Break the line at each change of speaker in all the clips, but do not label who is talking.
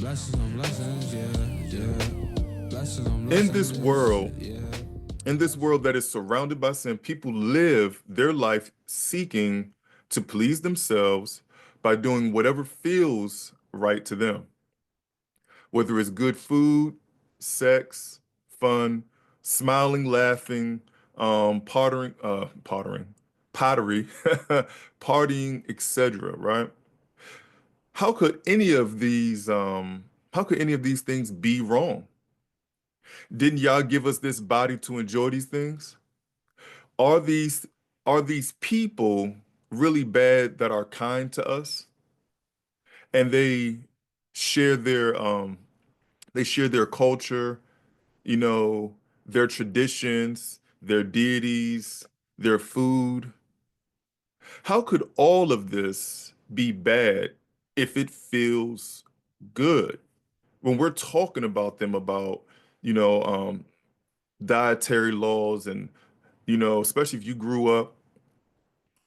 Blessings on blessings, yeah, yeah. Blessings on
In this
blessings,
world,
yeah.
in this world that is surrounded by sin, people live their life seeking to please themselves by doing whatever feels right to them. Whether it's good food, sex, fun, smiling, laughing, pottery, partying, etc. Right? How could any of these how could any of these things be wrong? Didn't y'all give us this body to enjoy these things? Are these are these people really bad that are kind to us and share their they share their culture, you know, their traditions, their deities, their food? How could all of this be bad if it feels good? When we're talking about them about, you know, dietary laws and, especially if you grew up,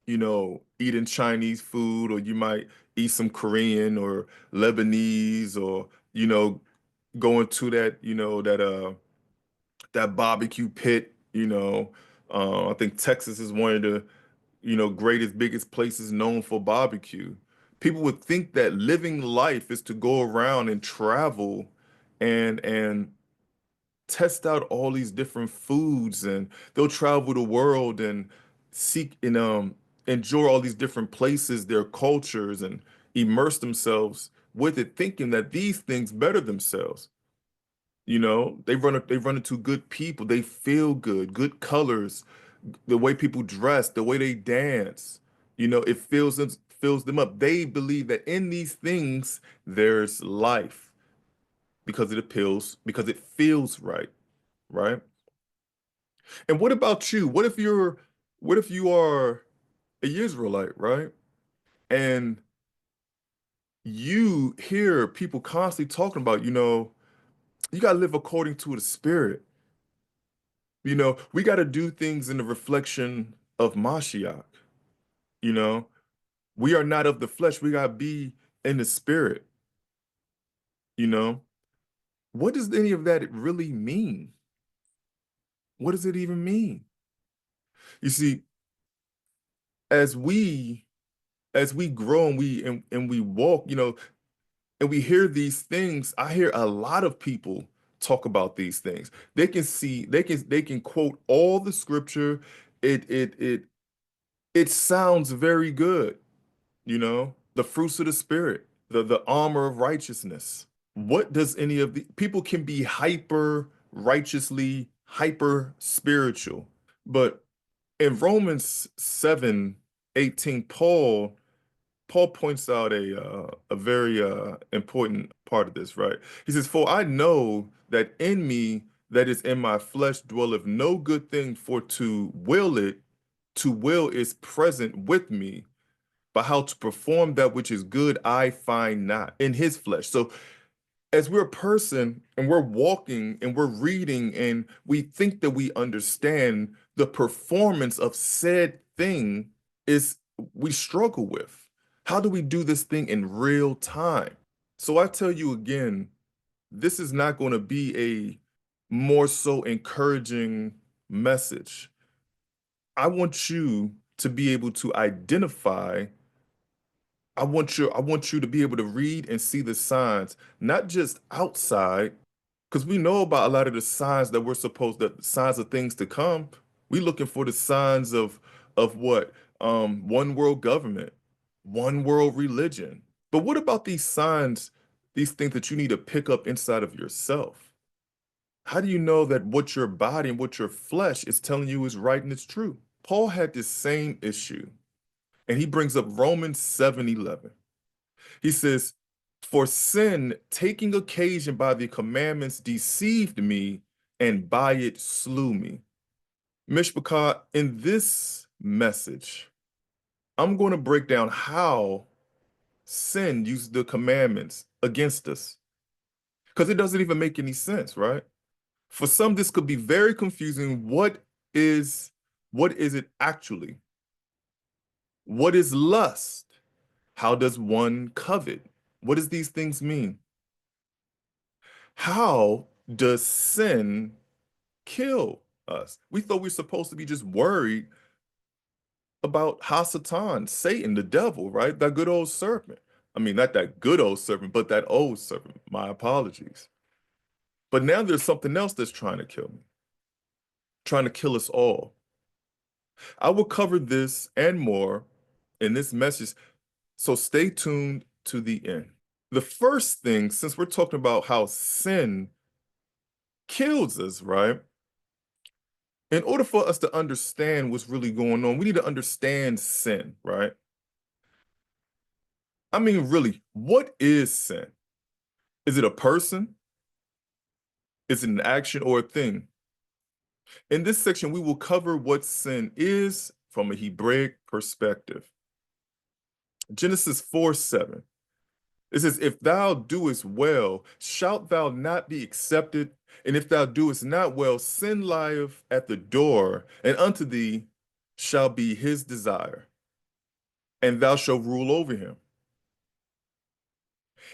eating Chinese food, or you might eat some Korean or Lebanese, or, going to that, that barbecue pit, I think Texas is one of the, greatest, biggest places known for barbecue. People would think that living life is to go around and travel and test out all these different foods, and they'll travel the world and seek and enjoy all these different places, their cultures, and immerse themselves with it, thinking that these things better themselves. They run into good people, they feel good, good colors, the way people dress, the way they dance, it fills them up. They believe that in these things there's life because it appeals, because it feels right, right? And what about you? What if you are a Israelite, right? And you hear people constantly talking about, you got to live according to the spirit. We got to do things in the reflection of Mashiach, you know? We are not of the flesh. We got to be in the spirit, you know? What does any of that really mean? What does it even mean? You see, as we as we grow and we walk, and we hear these things, I hear a lot of people talk about these things. They can quote all the scripture. It sounds very good, the fruits of the spirit, the armor of righteousness. What does any of the people can be hyper righteously, hyper spiritual? But in Romans 7:18, Paul points out a very important part of this, right? He says, "For I know that in me, that is in my flesh, dwelleth no good thing, for to will is present with me, but how to perform that which is good I find not in his flesh." So as we're a person and we're walking and we're reading and we think that we understand the performance of said thing, is we struggle with. How do we do this thing in real time? So I tell you again, this is not going to be a more so encouraging message. I want you to be able to identify. I want you to be able to read and see the signs, not just outside, because we know about a lot of the signs that the signs of things to come. We looking for the signs of what? One world government, one world religion. But what about these signs, these things that you need to pick up inside of yourself? How do you know that what your body and what your flesh is telling you is right and it's true? Paul had this same issue, and he brings up Romans 7:11. He says, "For sin, taking occasion by the commandments, deceived me, and by it slew me." Mishpachah, in this message, I'm going to break down how sin used the commandments against us, because it doesn't even make any sense, right? For some, this could be very confusing. Is what is it actually? What is lust? How does one covet? What does these things mean? How does sin kill us? We thought we were supposed to be just worried about Hasatan, Satan, the devil, right? That good old serpent. I mean, not that good old serpent, but that old serpent. My apologies. But now there's something else that's trying to kill me, trying to kill us all. I will cover this and more in this message, so stay tuned to the end. The first thing, since we're talking about how sin kills us, right? In order for us to understand what's really going on, we need to understand sin, right? I mean, really, what is sin? Is it a person? Is it an action or a thing? In this section, we will cover what sin is from a Hebraic perspective. Genesis 4:7. It says, if thou doest well, shalt thou not be accepted? And if thou doest not well, sin lieth at the door, and unto thee shall be his desire, and thou shalt rule over him.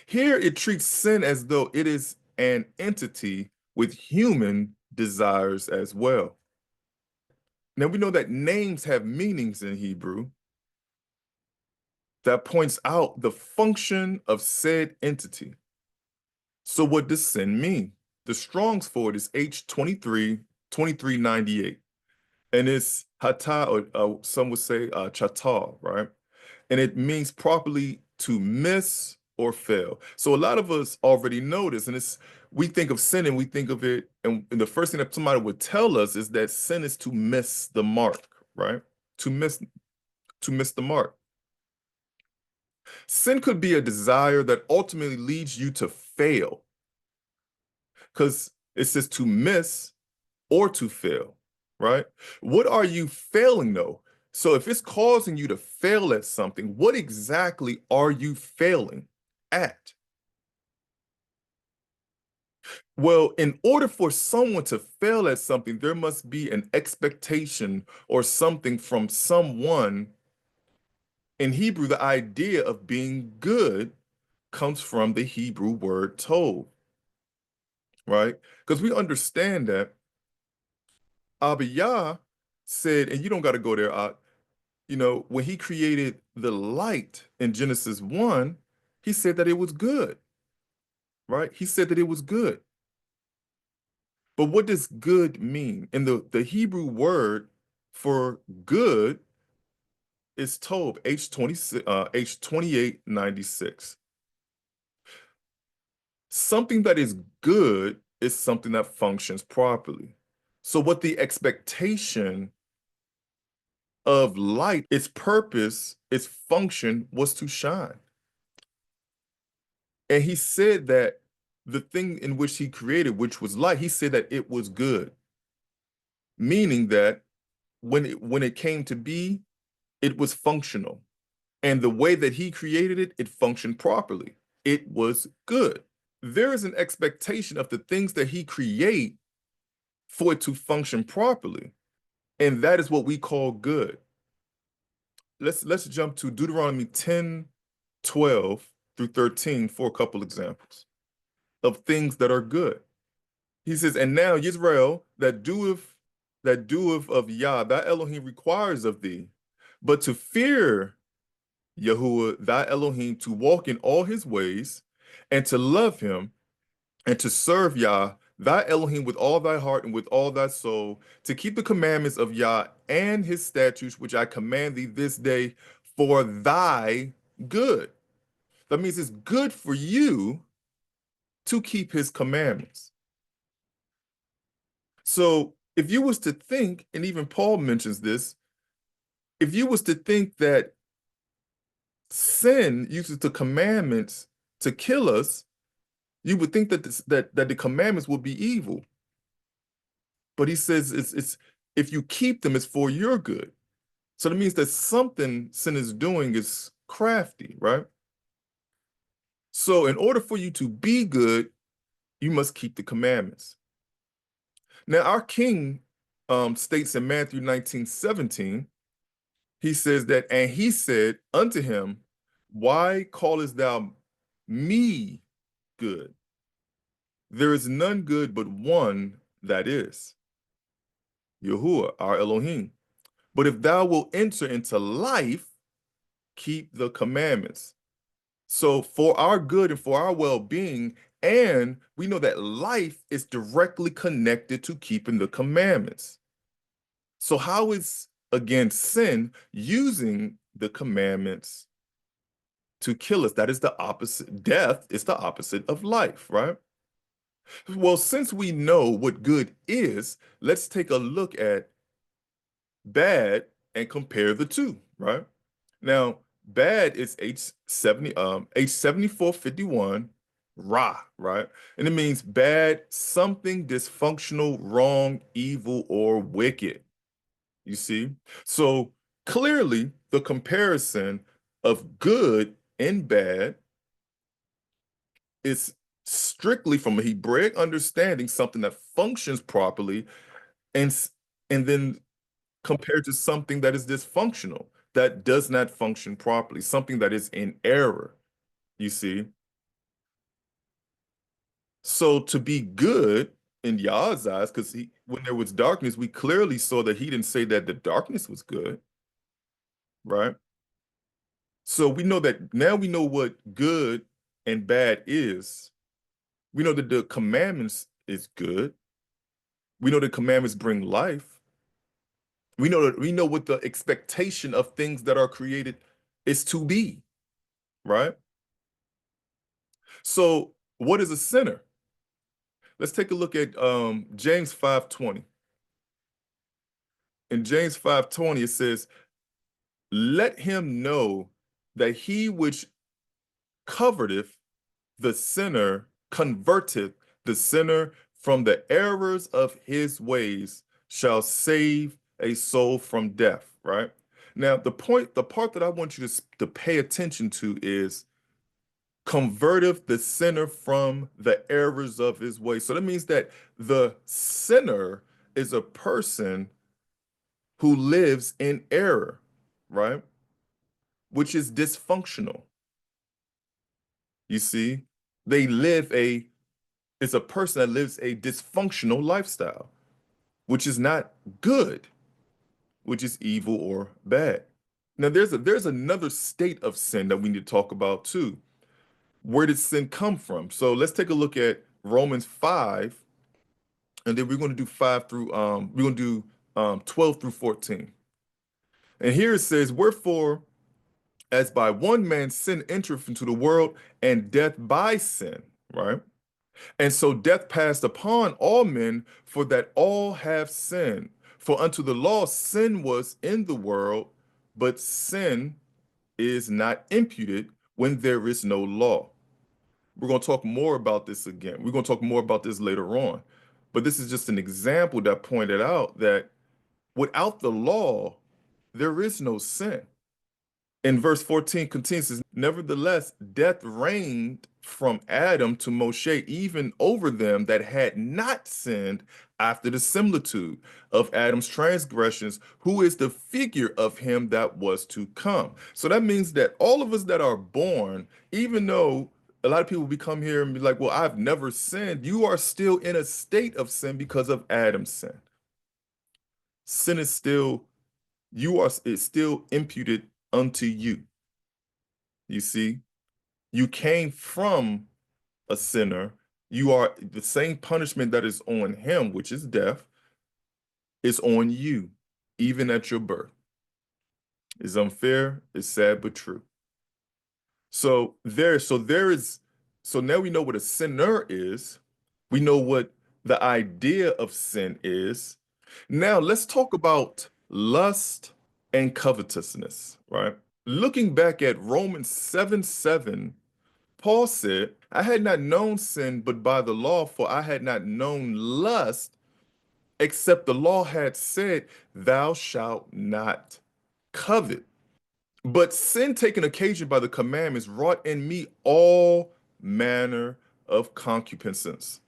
Here it treats sin as though it is an entity with human desires as well. Now we know that names have meanings in Hebrew that points out the function of said entity. So what does sin mean? The Strong's for it is H2398, and it's hata, or some would say chata, right? And it means properly to miss or fail. So a lot of us already know this, and we think of sin and we think of it, and the first thing that somebody would tell us is that sin is to miss the mark, right? To miss the mark. Sin could be a desire that ultimately leads you to fail, because it says to miss or to fail, right? What are you failing though? So if it's causing you to fail at something, what exactly are you failing at? Well, in order for someone to fail at something, there must be an expectation or something from someone. In Hebrew, the idea of being good comes from the Hebrew word tov, right? Because we understand that Abiyah said, and you don't got to go there, when he created the light in Genesis 1, he said that it was good, right? He said that it was good. But what does good mean? And the Hebrew word for good is tov, H2896. Something that is good is something that functions properly. So what the expectation of light, its purpose, its function was to shine. And he said that the thing in which he created, which was light, he said that it was good, meaning that when it came to be, it was functional. And the way that he created it, it functioned properly. It was good. There is an expectation of the things that he create for it to function properly. And that is what we call good. Let's jump to Deuteronomy 10:12 through 13 for a couple examples of things that are good. He says, and now Yisrael that doeth of Yah, thy Elohim requires of thee, but to fear Yahuwah, thy Elohim, to walk in all his ways, and to love him, and to serve Yah, thy Elohim, with all thy heart and with all thy soul, to keep the commandments of Yah and his statutes, which I command thee this day for thy good. That means it's good for you to keep his commandments. So if you was to think, and even Paul mentions this, if you was to think that sin uses the commandments to kill us, you would think that that the commandments would be evil. But he says it's if you keep them, it's for your good. So that means that something sin is doing is crafty, right? So in order for you to be good, you must keep the commandments. Now our king states in Matthew 19:17, he says that, and he said unto him, why callest thou me good? There is none good but one, that is, Yahuwah, our Elohim. But if thou wilt enter into life, keep the commandments. So for our good and for our well-being, and we know that life is directly connected to keeping the commandments. So how is, again, sin using the commandments to kill us? That is the opposite. Death is the opposite of life, right? Well, since we know what good is, let's take a look at bad and compare the two, right? Now, bad is H7451 Ra, right? And it means bad, something dysfunctional, wrong, evil, or wicked. You see? So clearly the comparison of good and bad is strictly from a Hebraic understanding, something that functions properly, and and then compared to something that is dysfunctional, that does not function properly, something that is in error, you see? So to be good in Yah's eyes, because when there was darkness, we clearly saw that he didn't say that the darkness was good, right? So we know that now we know what good and bad is. We know that the commandments is good. We know the commandments bring life. We know what the expectation of things that are created is to be, right? So what is a sinner? Let's take a look at James 5:20. In James 5:20, it says, let him know that he which coverteth the sinner converteth the sinner from the errors of his ways shall save a soul from death, right? Now, the part that I want you to pay attention to is converteth the sinner from the errors of his ways. So that means that the sinner is a person who lives in error, right? Which is dysfunctional. You see, they live a it's a person that lives a dysfunctional lifestyle, which is not good, which is evil or bad. Now there's another state of sin that we need to talk about too. Where did sin come from? So let's take a look at Romans 5, and then we're going to do 5 through we're going to do 12 through 14. And here it says, wherefore, as by one man sin entereth into the world, and death by sin, right? And so death passed upon all men, for that all have sinned. For unto the law sin was in the world, but sin is not imputed when there is no law. We're going to talk more about this again. We're going to talk more about this later on. But this is just an example that pointed out that without the law, there is no sin. In verse 14 continues, says, nevertheless, death reigned from Adam to Moshe, even over them that had not sinned after the similitude of Adam's transgressions, who is the figure of him that was to come. So that means that all of us that are born, even though a lot of people become here and be like, well, I've never sinned, you are still in a state of sin because of Adam's sin. Sin is still, it's still imputed unto you. You see, you came from a sinner. You are the same punishment that is on him, which is death, is on you, even at your birth. It's unfair, it's sad, but true. So now we know what a sinner is. We know what the idea of sin is. Now let's talk about lust and covetousness, right? Looking back at Romans 7:7, Paul said, I had not known sin but by the law, for I had not known lust, except the law had said, thou shalt not covet. But sin taken occasion by the commandments wrought in me all manner of concupiscence.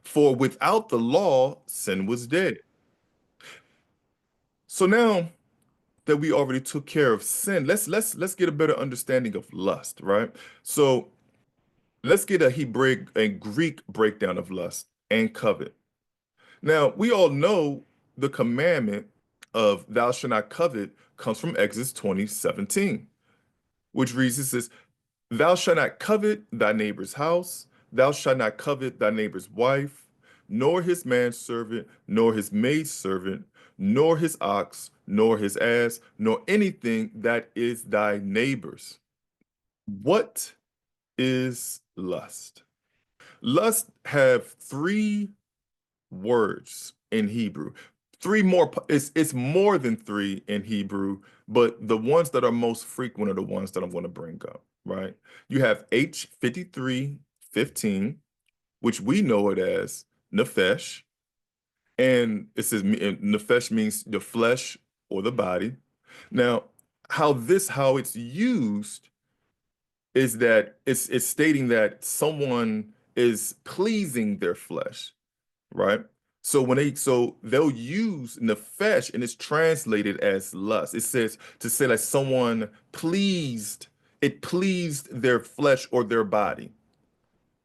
For without the law, sin was dead. So now that we already took care of sin, let's get a better understanding of lust, right? So Let's get a Hebrew and Greek breakdown of lust and covet. Now, we all know the commandment of thou shalt not covet comes from Exodus 20:17, which reads, it says, thou shalt not covet thy neighbor's house, thou shalt not covet thy neighbor's wife, nor his manservant, nor his maidservant, nor his ox, nor his ass, nor anything that is thy neighbor's. What is lust? Lust have three words in Hebrew. Three more, it's more than three in Hebrew, but the ones that are most frequent are the ones that I'm going to bring up, right? You have H53:15, which we know it as nefesh, and it says nefesh means the flesh or the body. Now, how it's used is that it's stating that someone is pleasing their flesh, right? So they'll use nefesh and it's translated as lust. It says to say that someone it pleased their flesh or their body.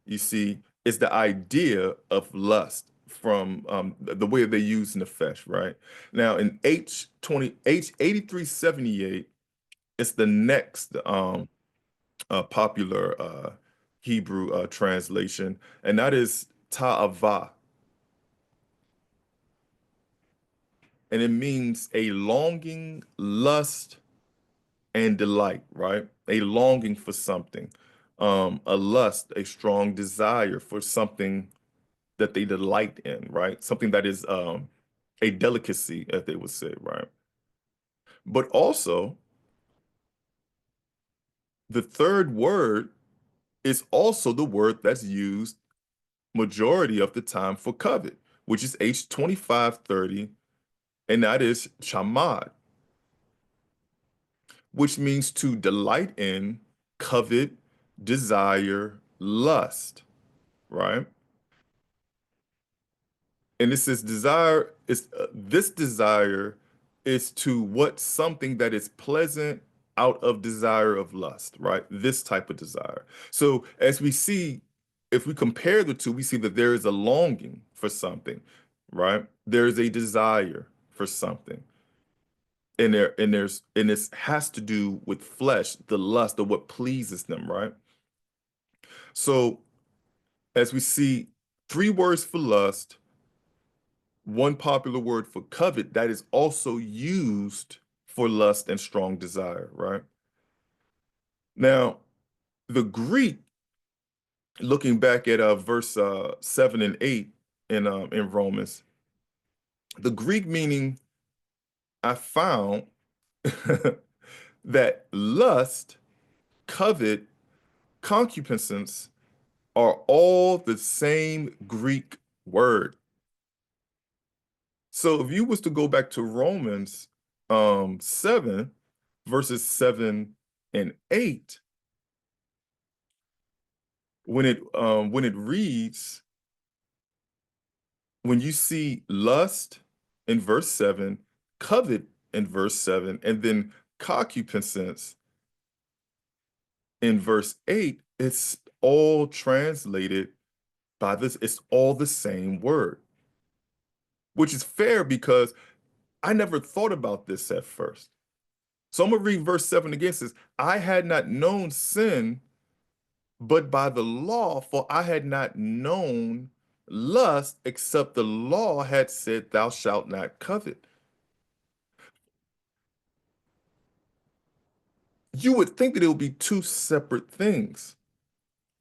You see, it's the idea of lust from the way they use nefesh, right? Now in H8378, it's the next popular Hebrew translation, and that is ta'ava, and it means a longing, lust, and delight, right? A longing for something, a lust, a strong desire for something that they delight in, right? Something that is a delicacy, as they would say, right? But also, the third word is also the word that's used majority of the time for covet, which is H2530, and that is chamad, which means to delight in, covet, desire, lust, right? And it says desire is this desire is to what something that is pleasant out of desire of lust, right? This type of desire. So as we see, if we compare the two, we see that there is a longing for something, right? There is a desire for something. And this has to do with flesh, the lust of what pleases them, right? So as we see, three words for lust, one popular word for covet that is also used for lust and strong desire, right? Now, the Greek, looking back at verse 7 and 8 in Romans, the Greek meaning I found that lust, covet, concupiscence are all the same Greek word. So if you was to go back to Romans 7, verses 7 and 8, when it reads, when you see lust in verse 7, covet in verse 7, and then concupiscence in verse 8, it's all translated by this, it's all the same word, which is fair because I never thought about this at first. So I'm gonna read verse 7 again. It says, I had not known sin but by the law, for I had not known lust except the law had said, thou shalt not covet. You would think that it would be two separate things,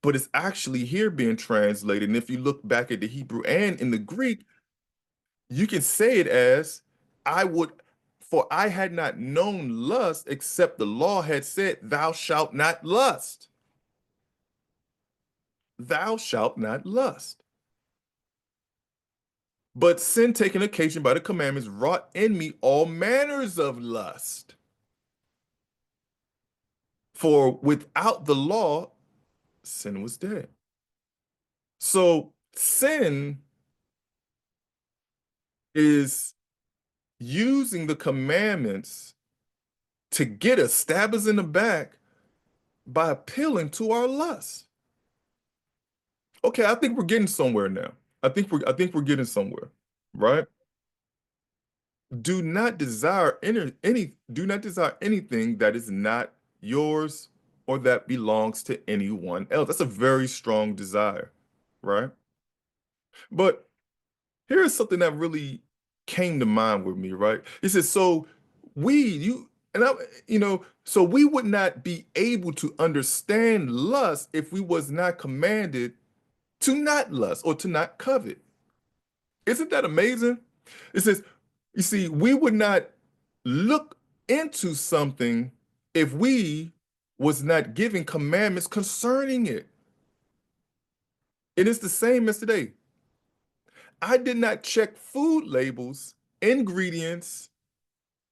but it's actually here being translated. And if you look back at the Hebrew and in the Greek, you can say it as, I would, for I had not known lust except the law had said, thou shalt not lust. Thou shalt not lust. But sin taking occasion by the commandments wrought in me all manners of lust. For without the law, sin was dead. So sin is using the commandments to get us, stab us in the back by appealing to our lust. Okay, I think we're getting somewhere now. I think we're getting somewhere, right? Do not desire anything that is not yours or that belongs to anyone else. That's a very strong desire, right? But here's something that really came to mind with me, right? He says, so we, you, and I, so we would not be able to understand lust if we was not commanded to not lust or to not covet. Isn't that amazing? It says, you see, we would not look into something if we was not giving commandments concerning it. It is the same as today. I did not check food labels, ingredients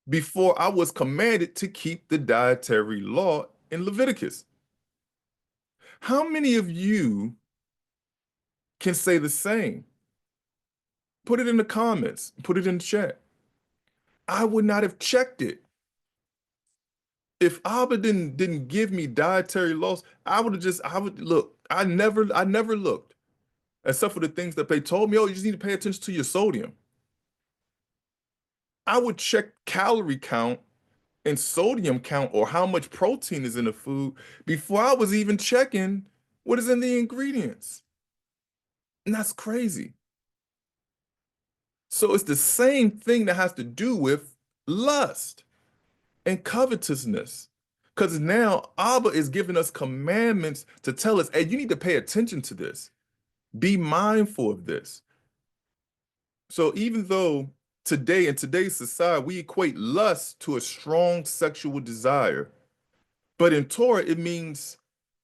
before I was commanded to keep the dietary law in Leviticus. How many of you can say the same? Put it in the comments, put it in the chat. I would not have checked it. If Abba didn't give me dietary laws, I would look. I never looked, except for the things that they told me. Oh, you just need to pay attention to your sodium. I would check calorie count and sodium count or how much protein is in the food before I was even checking what is in the ingredients. And that's crazy. So it's the same thing that has to do with lust and covetousness. Because now Abba is giving us commandments to tell us, hey, you need to pay attention to this. Be mindful of this. So even though today in today's society, we equate lust to a strong sexual desire, but in Torah, it means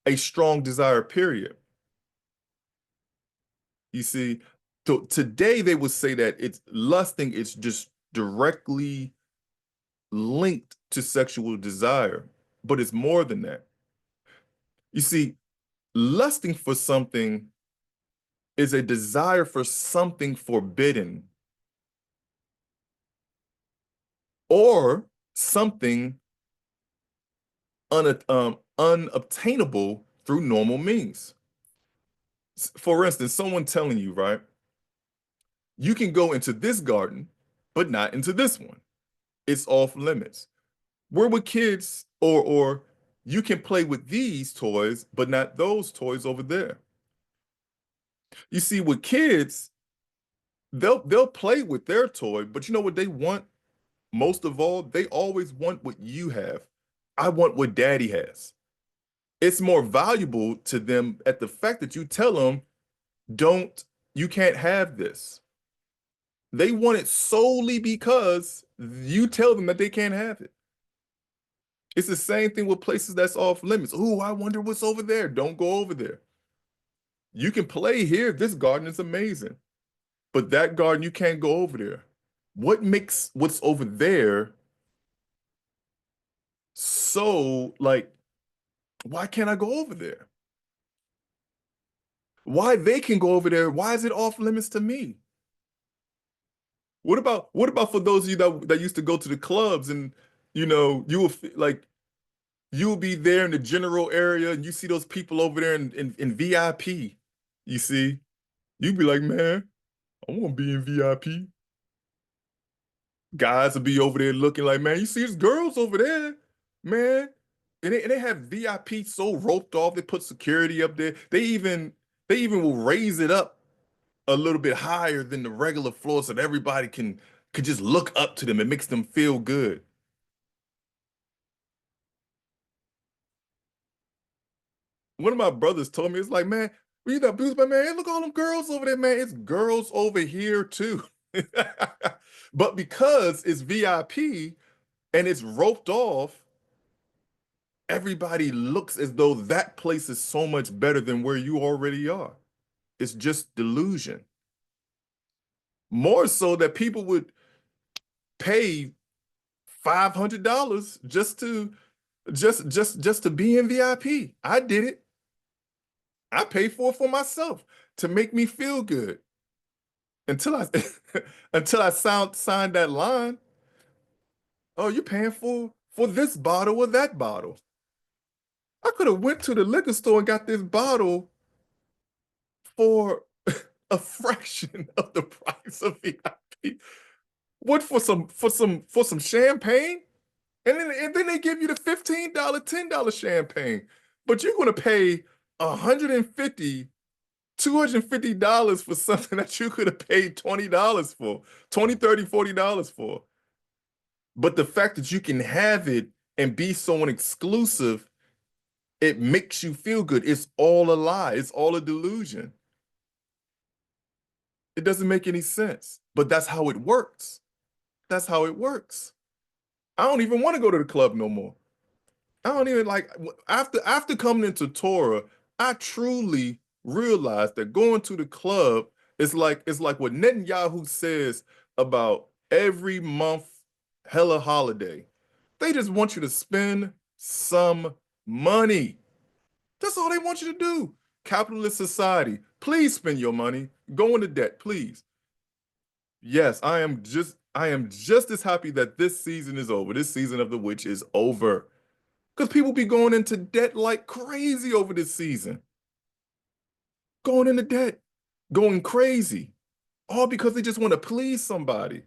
a strong desire, period. You see, so today they would say that it's lusting, it's just directly linked to sexual desire, but it's more than that. You see, lusting for something is a desire for something forbidden or something unobtainable through normal means. For instance, someone telling you, right, you can go into this garden, but not into this one. It's off limits. We're with kids, or you can play with these toys, but not those toys over there. You see, with kids, they'll play with their toy, but you know what they want most of all? They always want what you have. I want what daddy has. It's more valuable to them at the fact that you tell them, don't, you can't have this. They want it solely because you tell them that they can't have it. It's the same thing with places that's off limits. Oh, I wonder what's over there. Don't go over there. You can play here. This garden is amazing. But that garden, you can't go over there. What makes what's over there so like, why can't I go over there? Why they can go over there? Why is it off limits to me? What about for those of you that used to go to the clubs and you will like you'll be there in the general area and you see those people over there in VIP, you see, you'd be like, man, I want to be in VIP. Guys will be over there looking like, man, you see these girls over there, man. And they have VIP so roped off, they put security up there. They even will raise it up a little bit higher than the regular floor so that everybody could just look up to them. It makes them feel good. One of my brothers told me, it's like, man, we that blues, but man, hey, look all them girls over there, man. It's girls over here too. But because it's VIP and it's roped off, everybody looks as though that place is so much better than where you already are. It's just delusion. More so that people would pay $500 just to be in VIP. I did it. I paid for myself to make me feel good until I until I signed that line. Oh, you're paying for this bottle or that bottle. I could have went to the liquor store and got this bottle for a fraction of the price of VIP. What for some champagne? And then they give you the $15, $10 champagne. But you're gonna pay 150, $250 for something that you could have paid $20 for, 20, 30, $40 for. But the fact that you can have it and be someone exclusive, it makes you feel good. It's all a lie. It's all a delusion. It doesn't make any sense. But that's how it works. That's how it works. I don't even want to go to the club no more. I don't even like after coming into Torah, I truly realized that going to the club is like what Netanyahu says about every month hella holiday. They just want you to spend some money. That's all they want you to do. Capitalist society, please spend your money. Go into debt, please. Yes, I am just as happy that this season is over. This season of the witch is over. Because people be going into debt like crazy over this season. Going into debt, going crazy. All because they just want to please somebody.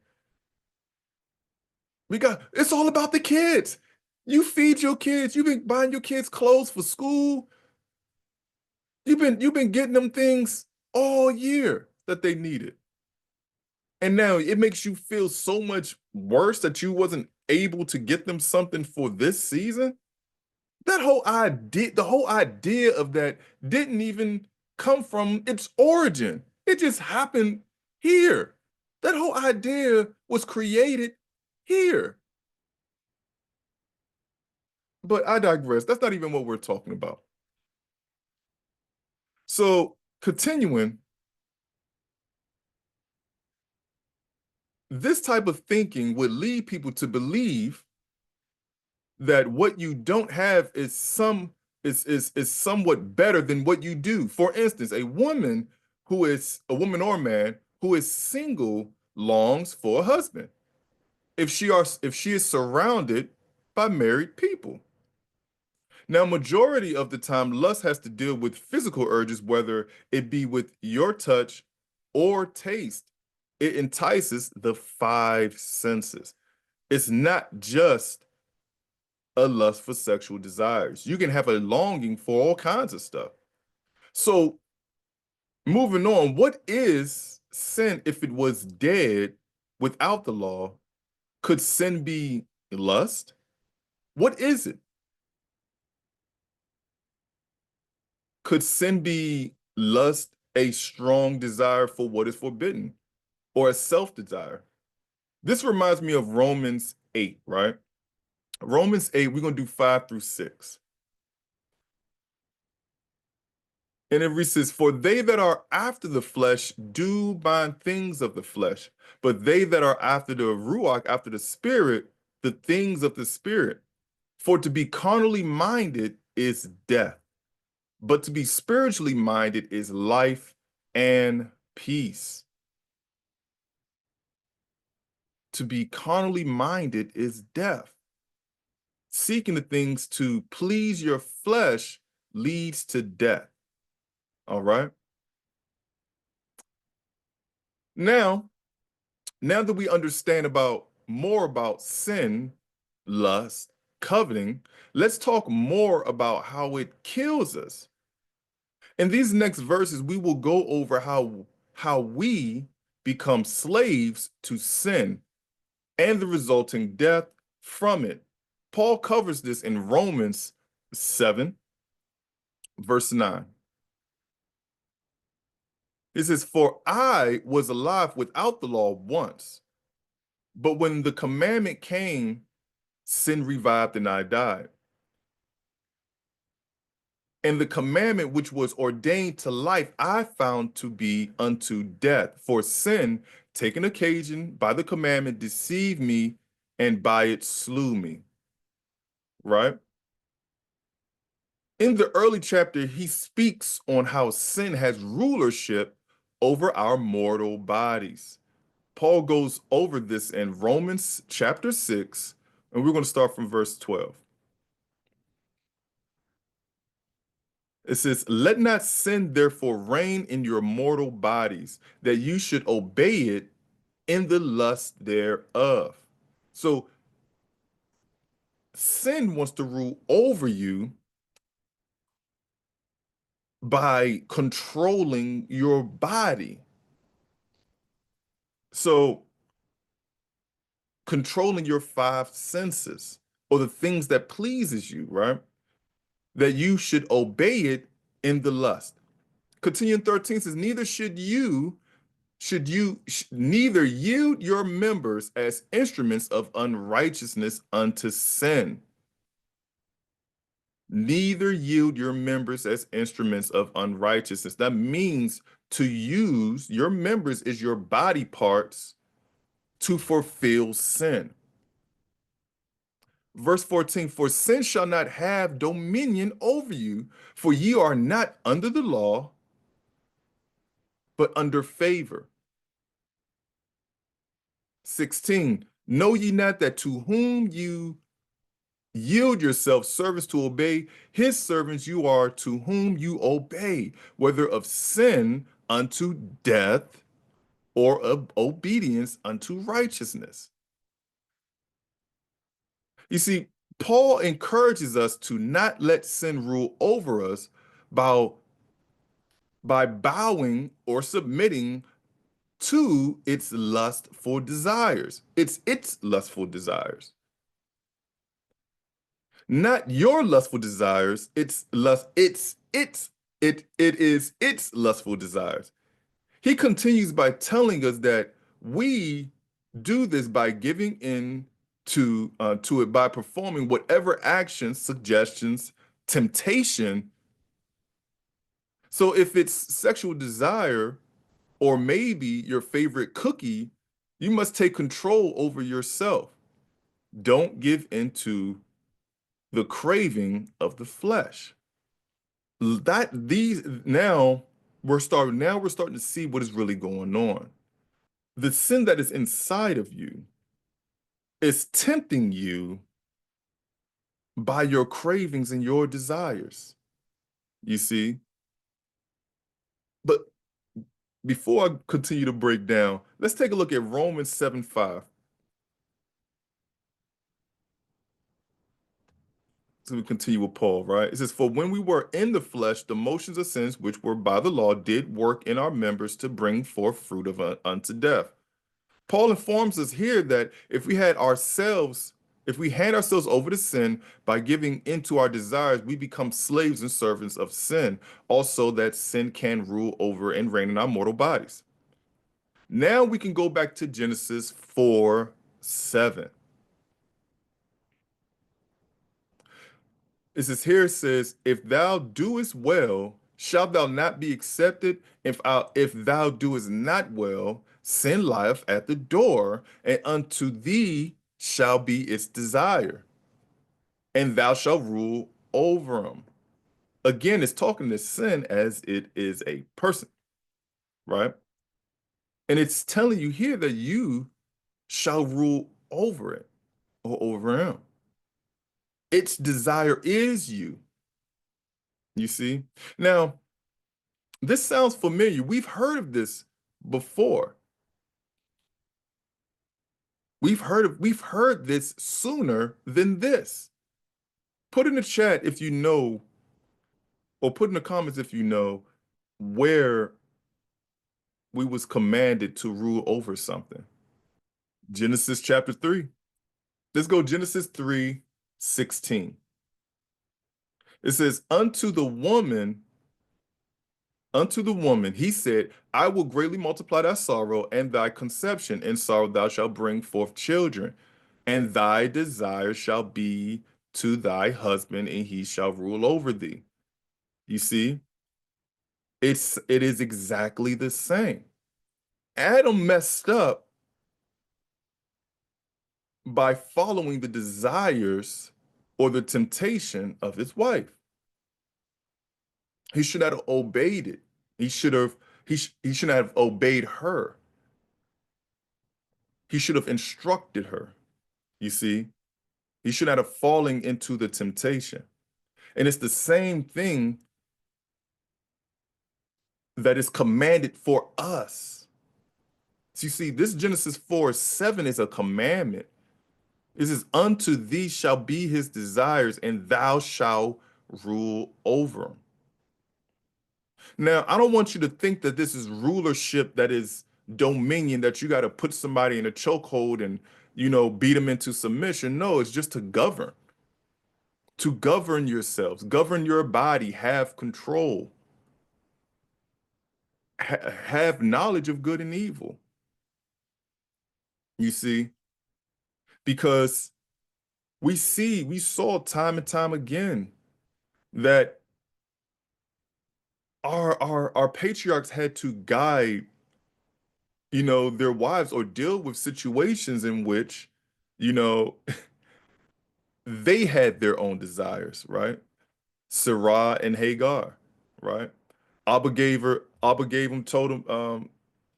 It's all about the kids. You feed your kids. You've been buying your kids clothes for school. You've been getting them things all year that they needed. And now it makes you feel so much worse that you wasn't able to get them something for this season. The whole idea of that didn't even come from its origin. It just happened here. That whole idea was created here. But I digress. That's not even what we're talking about. So, continuing, this type of thinking would lead people to believe that what you don't have is somewhat better than what you do. For instance, a woman or man who is single longs for a husband if she is surrounded by married people. Now, majority of the time, lust has to deal with physical urges, whether it be with your touch or taste. It entices the five senses. It's not just a lust for sexual desires. You can have a longing for all kinds of stuff. So, moving on, what is sin if it was dead without the law? Could sin be lust? What is it? Could sin be lust, a strong desire for what is forbidden, or a self desire? This reminds me of Romans 8, right? Romans 8, we're going to do 5 through 6. And it says, "For they that are after the flesh do mind things of the flesh, but they that are after the Ruach, after the Spirit, the things of the Spirit. For to be carnally minded is death, but to be spiritually minded is life and peace." To be carnally minded is death. Seeking the things to please your flesh leads to death. All right. Now, now that we understand more about sin, lust, coveting, let's talk more about how it kills us. In these next verses, we will go over how we become slaves to sin and the resulting death from it. Paul covers this in Romans 7, verse 9. It says, "For I was alive without the law once, but when the commandment came, sin revived and I died. And the commandment which was ordained to life, I found to be unto death. For sin, taken occasion by the commandment, deceived me, and by it slew me." Right? In the early chapter, he speaks on how sin has rulership over our mortal bodies. Paul goes over this in Romans chapter 6, and we're going to start from verse 12. It says, let not sin therefore reign in your mortal bodies, that you should obey it in the lust thereof. So sin wants to rule over you by controlling your body. So controlling your five senses or the things that pleases you, right? That you should obey it in the lust. Continue in 13 says, neither yield your members as instruments of unrighteousness unto sin. Neither yield your members as instruments of unrighteousness. That means to use your members as your body parts to fulfill sin. Verse 14, for sin shall not have dominion over you, for ye are not under the law, but under favor. 16, know ye not that to whom you yield yourselves servants to obey, his servants you are to whom you obey, whether of sin unto death or of obedience unto righteousness. You see, Paul encourages us to not let sin rule over us by, by bowing or submitting to its lustful desires. It's its lustful desires. Not your lustful desires, it is its lustful desires. He continues by telling us that we do this by giving in to it by performing whatever actions, suggestions, temptation. So if it's sexual desire or maybe your favorite cookie, you must take control over yourself. Don't give into the craving of the flesh. That these now we're starting to see what is really going on. The sin that is inside of you is tempting you by your cravings and your desires. You see? But before I continue to break down, let's take a look at Romans 7:5. So we continue with Paul, right? It says, for when we were in the flesh, the motions of sins which were by the law did work in our members to bring forth fruit of unto death. Paul informs us here that if we hand ourselves over to sin by giving into our desires, we become slaves and servants of sin. Also, that sin can rule over and reign in our mortal bodies. Now we can go back to Genesis 4:7. It says, if thou doest well, shalt thou not be accepted? If thou doest not well, sin lieth at the door, and unto thee shall be its desire, and thou shalt rule over them. Again, it's talking to sin as it is a person, right? And it's telling you here that you shall rule over it or over him. Its desire is you. You see? Now, this sounds familiar. We've heard of this before. We've heard this sooner than this. Put in the chat if you know, or put in the comments if you know where we was commanded to rule over something. Genesis chapter 3. Let's go Genesis 3:16. It says, unto the woman, he said, I will greatly multiply thy sorrow and thy conception. In sorrow thou shalt bring forth children, and thy desire shall be to thy husband, and he shall rule over thee. You see, it is exactly the same. Adam messed up by following the desires or the temptation of his wife. He should not have obeyed it. He should have he should not have obeyed her. He should have instructed her. You see, he should not have fallen into the temptation. And it's the same thing that is commanded for us. So you see, this Genesis 4:7 is a commandment. It says, unto thee shall be his desires, and thou shalt rule over him. Now, I don't want you to think that this is rulership, that is dominion, that you got to put somebody in a chokehold and, beat them into submission. No, it's just to govern yourselves, govern your body, have control, have knowledge of good and evil. You see, because we saw time and time again that our patriarchs had to guide, their wives, or deal with situations in which, you know, they had their own desires, right? Sarah and Hagar, right? Abba gave him, told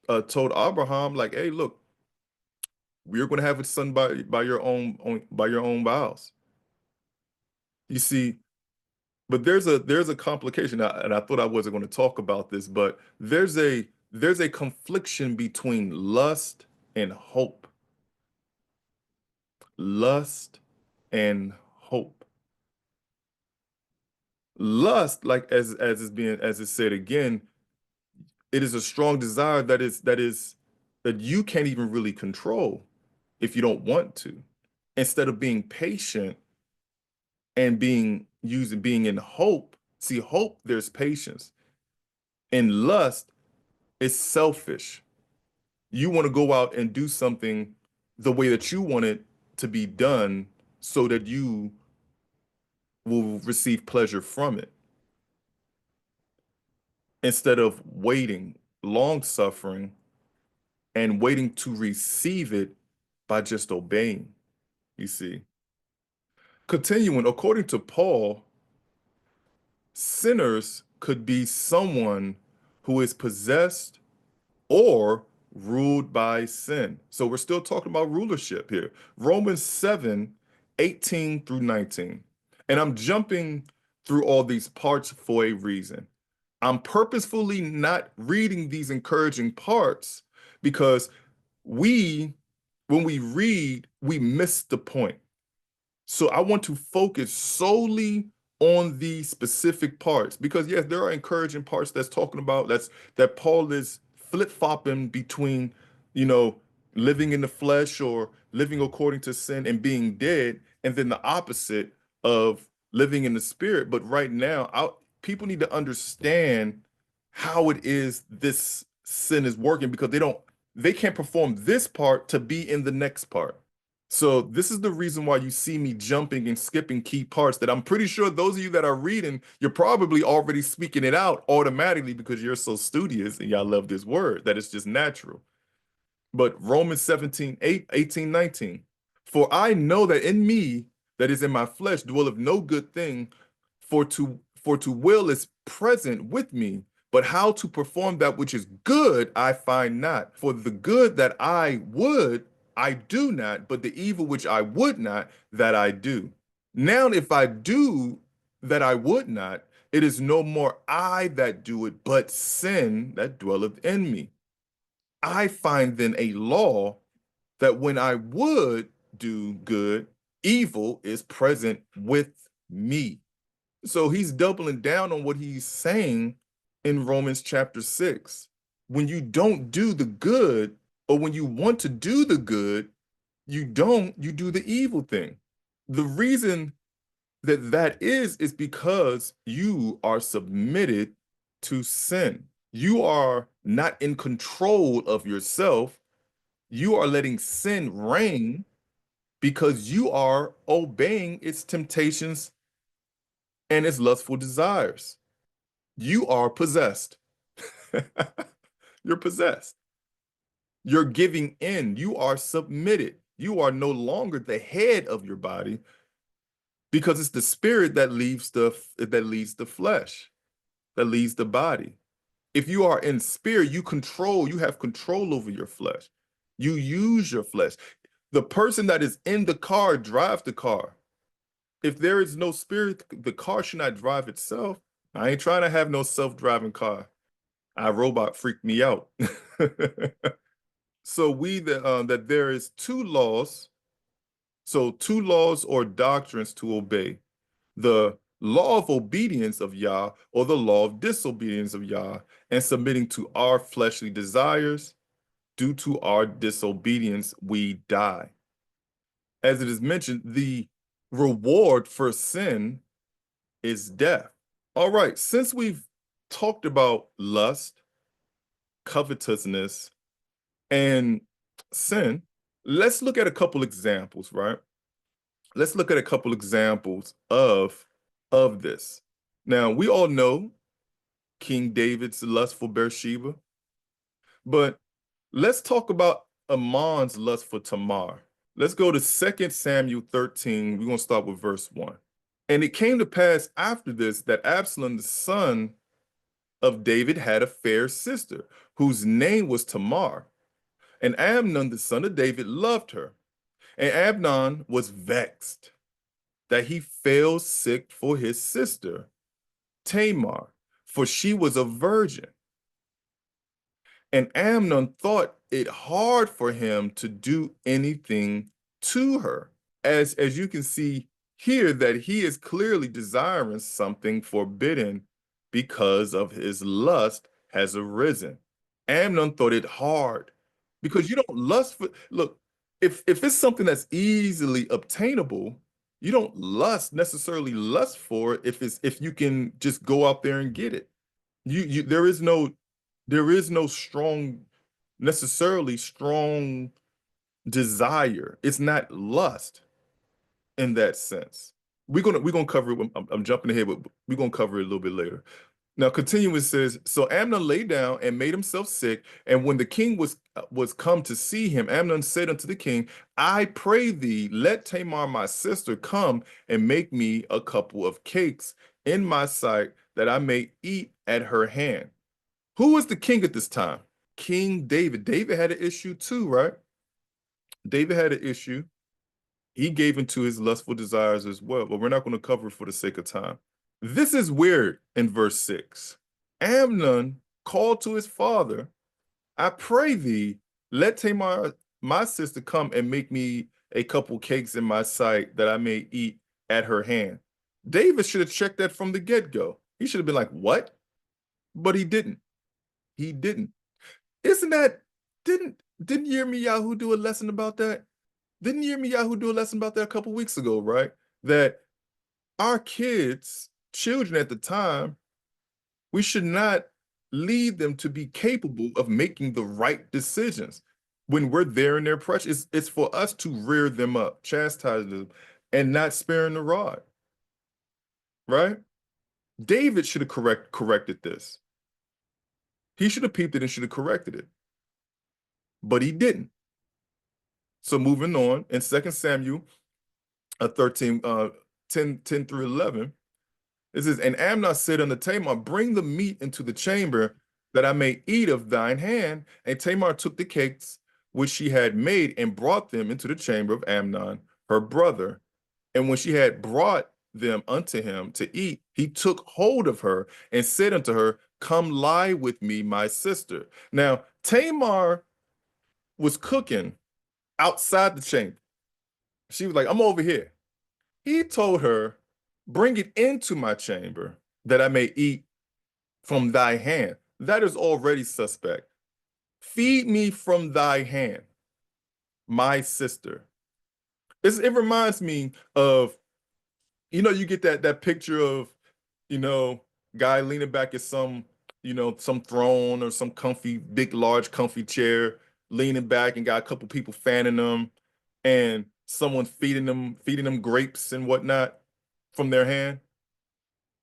Abraham, like, hey, look, we're going to have a son by your own vows. You see, but there's a complication, and I thought I wasn't going to talk about this, but there's a confliction between lust and hope. Lust and hope. Lust, like as it's said again, it is a strong desire that you can't even really control if you don't want to. Instead of being patient and being in hope. See, hope, there's patience. In lust, it's selfish. You want to go out and do something the way that you want it to be done so that you will receive pleasure from it, instead of waiting, long suffering, and waiting to receive it by just obeying, you see. Continuing, according to Paul, sinners could be someone who is possessed or ruled by sin. So we're still talking about rulership here. Romans 7:18 through 19. And I'm jumping through all these parts for a reason. I'm purposefully not reading these encouraging parts because we, when we read, we miss the point. So I want to focus solely on these specific parts because yes, there are encouraging parts that's talking about that Paul is flip-flopping between, you know, living in the flesh or living according to sin and being dead, and then the opposite of living in the spirit. But right now, people need to understand how it is this sin is working because they can't perform this part to be in the next part. So this is the reason why you see me jumping and skipping key parts that I'm pretty sure those of you that are reading, you're probably already speaking it out automatically because you're so studious and y'all love this word that it's just natural. But Romans 17:18, 19. For I know that in me, that is in my flesh, dwelleth no good thing, for to will is present with me, but how to perform that which is good I find not. For the good that I would, I do not, but the evil which I would not, that I do. Now, if I do that I would not, it is no more I that do it, but sin that dwelleth in me. I find then a law that when I would do good, evil is present with me. So he's doubling down on what he's saying in Romans chapter 6. When you don't do the good, or when you want to do the good, you do the evil thing. The reason that is because you are submitted to sin. You are not in control of yourself. You are letting sin reign because you are obeying its temptations and its lustful desires. You are possessed. You're possessed. You're giving in. You are submitted. You are no longer the head of your body because it's the spirit that leads the flesh, that leads the body. If you are in spirit, you have control over your flesh. You use your flesh. The person that is in the car drives the car. If there is no spirit, the car should not drive itself. I ain't trying to have no self-driving car. iRobot freaked me out. So that there is two laws, so two laws or doctrines to obey: the law of obedience of Yah or the law of disobedience of Yah, and submitting to our fleshly desires. Due to our disobedience, we die. As it is mentioned, the reward for sin is death. All right, since we've talked about lust, covetousness, and sin, let's look at a couple examples, right? Let's look at a couple examples of this. Now, we all know King David's lust for Bathsheba, but let's talk about Ammon's lust for Tamar. Let's go to 2 Samuel 13. We're going to start with verse 1. And it came to pass after this that Absalom, the son of David, had a fair sister, whose name was Tamar. And Amnon, the son of David, loved her. And Amnon was vexed that he fell sick for his sister, Tamar, for she was a virgin. And Amnon thought it hard for him to do anything to her. As you can see here, that he is clearly desiring something forbidden because of his lust has arisen. Amnon thought it hard because you don't lust for, look, if it's something that's easily obtainable, you don't necessarily lust for it if you can just go out there and get it. You there is no strong, necessarily strong desire. It's not lust in that sense. We're gonna cover it. I'm jumping ahead, but we're gonna cover it a little bit later. Now, continuing, it says, so Amnon lay down and made himself sick. And when the king was come to see him, Amnon said unto the king, I pray thee, let Tamar my sister come and make me a couple of cakes in my sight, that I may eat at her hand. Who was the king at this time? King David. David had an issue too, right? David had an issue. He gave into his lustful desires as well, but we're not going to cover it for the sake of time. This is weird in verse 6. Amnon called to his father, I pray thee, let Tamar, my sister, come and make me a couple cakes in my sight, that I may eat at her hand. David should have checked that from the get-go. He should have been like, what? But he didn't. He didn't. Isn't that, didn't Yirmiyahu do a lesson about that? Didn't Yirmiyahu do a lesson about that a couple weeks ago, right? That our children at the time, we should not lead them to be capable of making the right decisions when we're there in their pressure. It's for us to rear them up, chastise them, and not sparing the rod, right? David should have corrected this. He should have peeped it and should have corrected it, but he didn't. So moving on, in 2 Samuel 13, 10 through 11, it says, and Amnon said unto Tamar, bring the meat into the chamber, that I may eat of thine hand. And Tamar took the cakes which she had made and brought them into the chamber of Amnon, her brother. And when she had brought them unto him to eat, he took hold of her and said unto her, come lie with me, my sister. Now, Tamar was cooking outside the chamber. She was like, I'm over here. He told her, bring it into my chamber, that I may eat from thy hand. That is already suspect. Feed me from thy hand, my sister. It reminds me of, you get that picture of, you know, guy leaning back at some, some throne or some big, large, comfy chair, leaning back and got a couple people fanning them, and someone feeding them grapes and whatnot from their hand.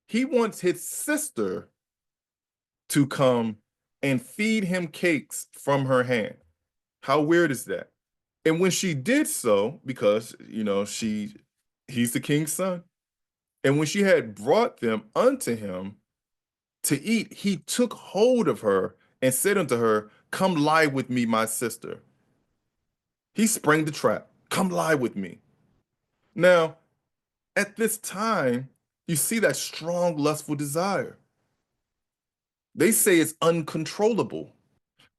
He wants his sister to come and feed him cakes from her hand. How weird is that? And when she did so, because he's the king's son, and when she had brought them unto him to eat, he took hold of her and said unto her, come lie with me, my sister. He sprang the trap. Come lie with me. Now, at this time, you see that strong lustful desire. They say it's uncontrollable.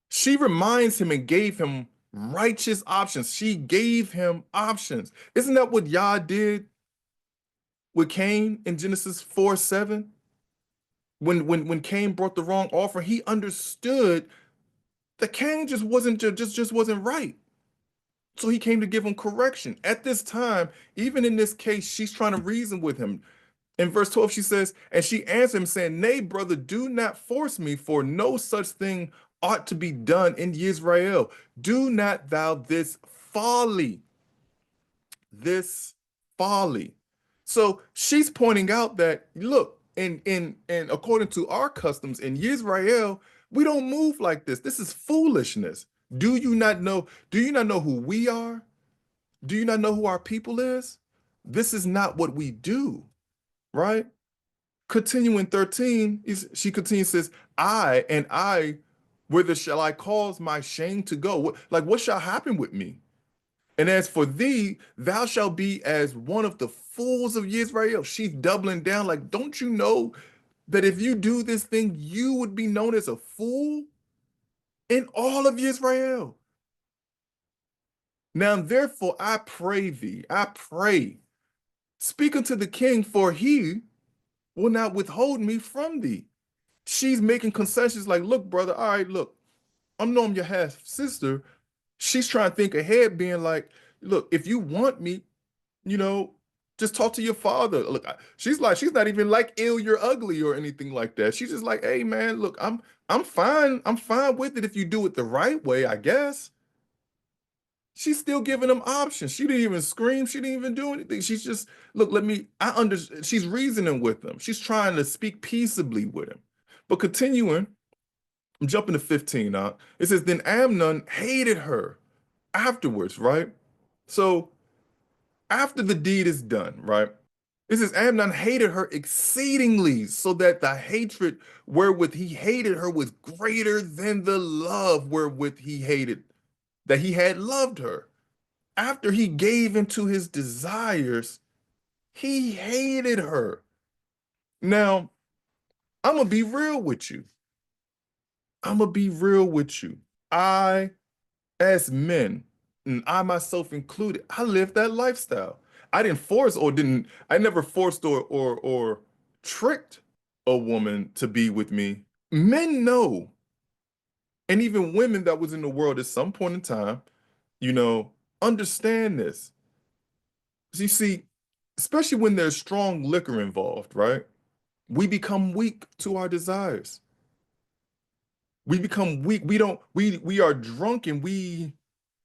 She reminds him and gave him righteous options. She gave him options. Isn't that what Yah did with Cain in Genesis 4:7? When Cain brought the wrong offer, he understood that Cain just wasn't right. So he came to give him correction. At this time, even in this case, she's trying to reason with him. In verse 12, she says, and she answered him, saying, Nay, brother, do not force me, for no such thing ought to be done in Israel. Do not thou folly, this folly. So she's pointing out that, look, in according to our customs in Israel, we don't move like this. This is foolishness. Do you not know? Do you not know who we are? Do you not know who our people is? This is not what we do, right? Continuing 13, she continues, says, I, whither shall I cause my shame to go? What shall happen with me? And as for thee, thou shalt be as one of the fools of Israel. She's doubling down, like, don't you know that if you do this thing, you would be known as a fool in all of Israel? Now, therefore, I pray thee, I pray, speak unto the king, for he will not withhold me from thee. She's making concessions like, look, brother, all right, look, I'm knowing your half sister. She's trying to think ahead, being like, look, if you want me, you know, just talk to your father. Look, she's like, she's not even like, ill, you're ugly or anything like that. She's just like, hey man, look, I'm fine. I'm fine with it if you do it the right way, I guess. She's still giving them options. She didn't even scream. She didn't even do anything. She's just, look, I understand. She's reasoning with them. She's trying to speak peaceably with him. But continuing, I'm jumping to 15 now. It says, then Amnon hated her afterwards, right? So after the deed is done, right? It says Amnon hated her exceedingly, so that the hatred wherewith he hated her was greater than the love wherewith that he had loved her. After he gave into his desires, he hated her. Now, I'm gonna be real with you. I'm gonna be real with you. I, as men, and I myself included, I lived that lifestyle. I never forced or tricked a woman to be with me. Men know, and even women that was in the world at some point in time, you know, understand this. So you see, especially when there's strong liquor involved, right? We become weak to our desires. We become weak. We are drunk and we